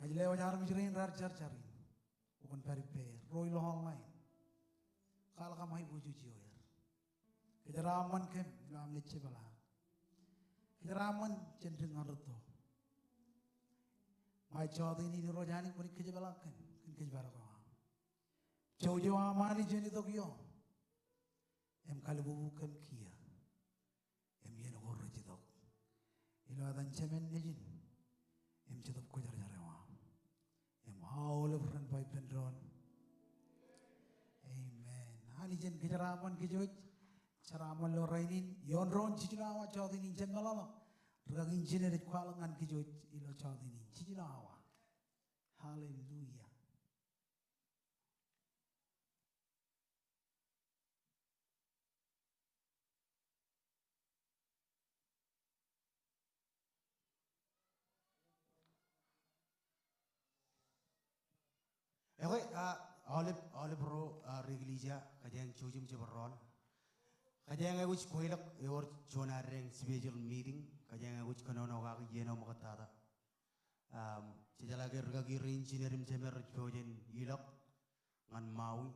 Ajle wajar mijirin rar jar jarin. Ukun peri per. Roy lo online. Kala kamai buju jiyoyar. Kejaraman kem lo amne cebala. Kejaraman cendring arto. Mai chodi ni rojani puri kejabala ken. Ken kejabara ko. Jauh amani jeni to kyo. Em kali bubu ken kia. Em yen gorro jidok. Ilo adan cemen nejin. em chadap ko jar jarewa em haul friend pai pendron amen hani jen kejaramon kejoj caramon lo rainin yon ron chijinawa chawdini jen malala ragin jenere kwalangan kejoj ilo chawdini chijinawa hallelujah. olive ro reglija kadang chujum jebarol kadang ay wich koilak yor chona reng special meeting kadang ay wich kanono ga yeno makatada sejala ger ga girin chinerim jemer jojen ilak ngan maui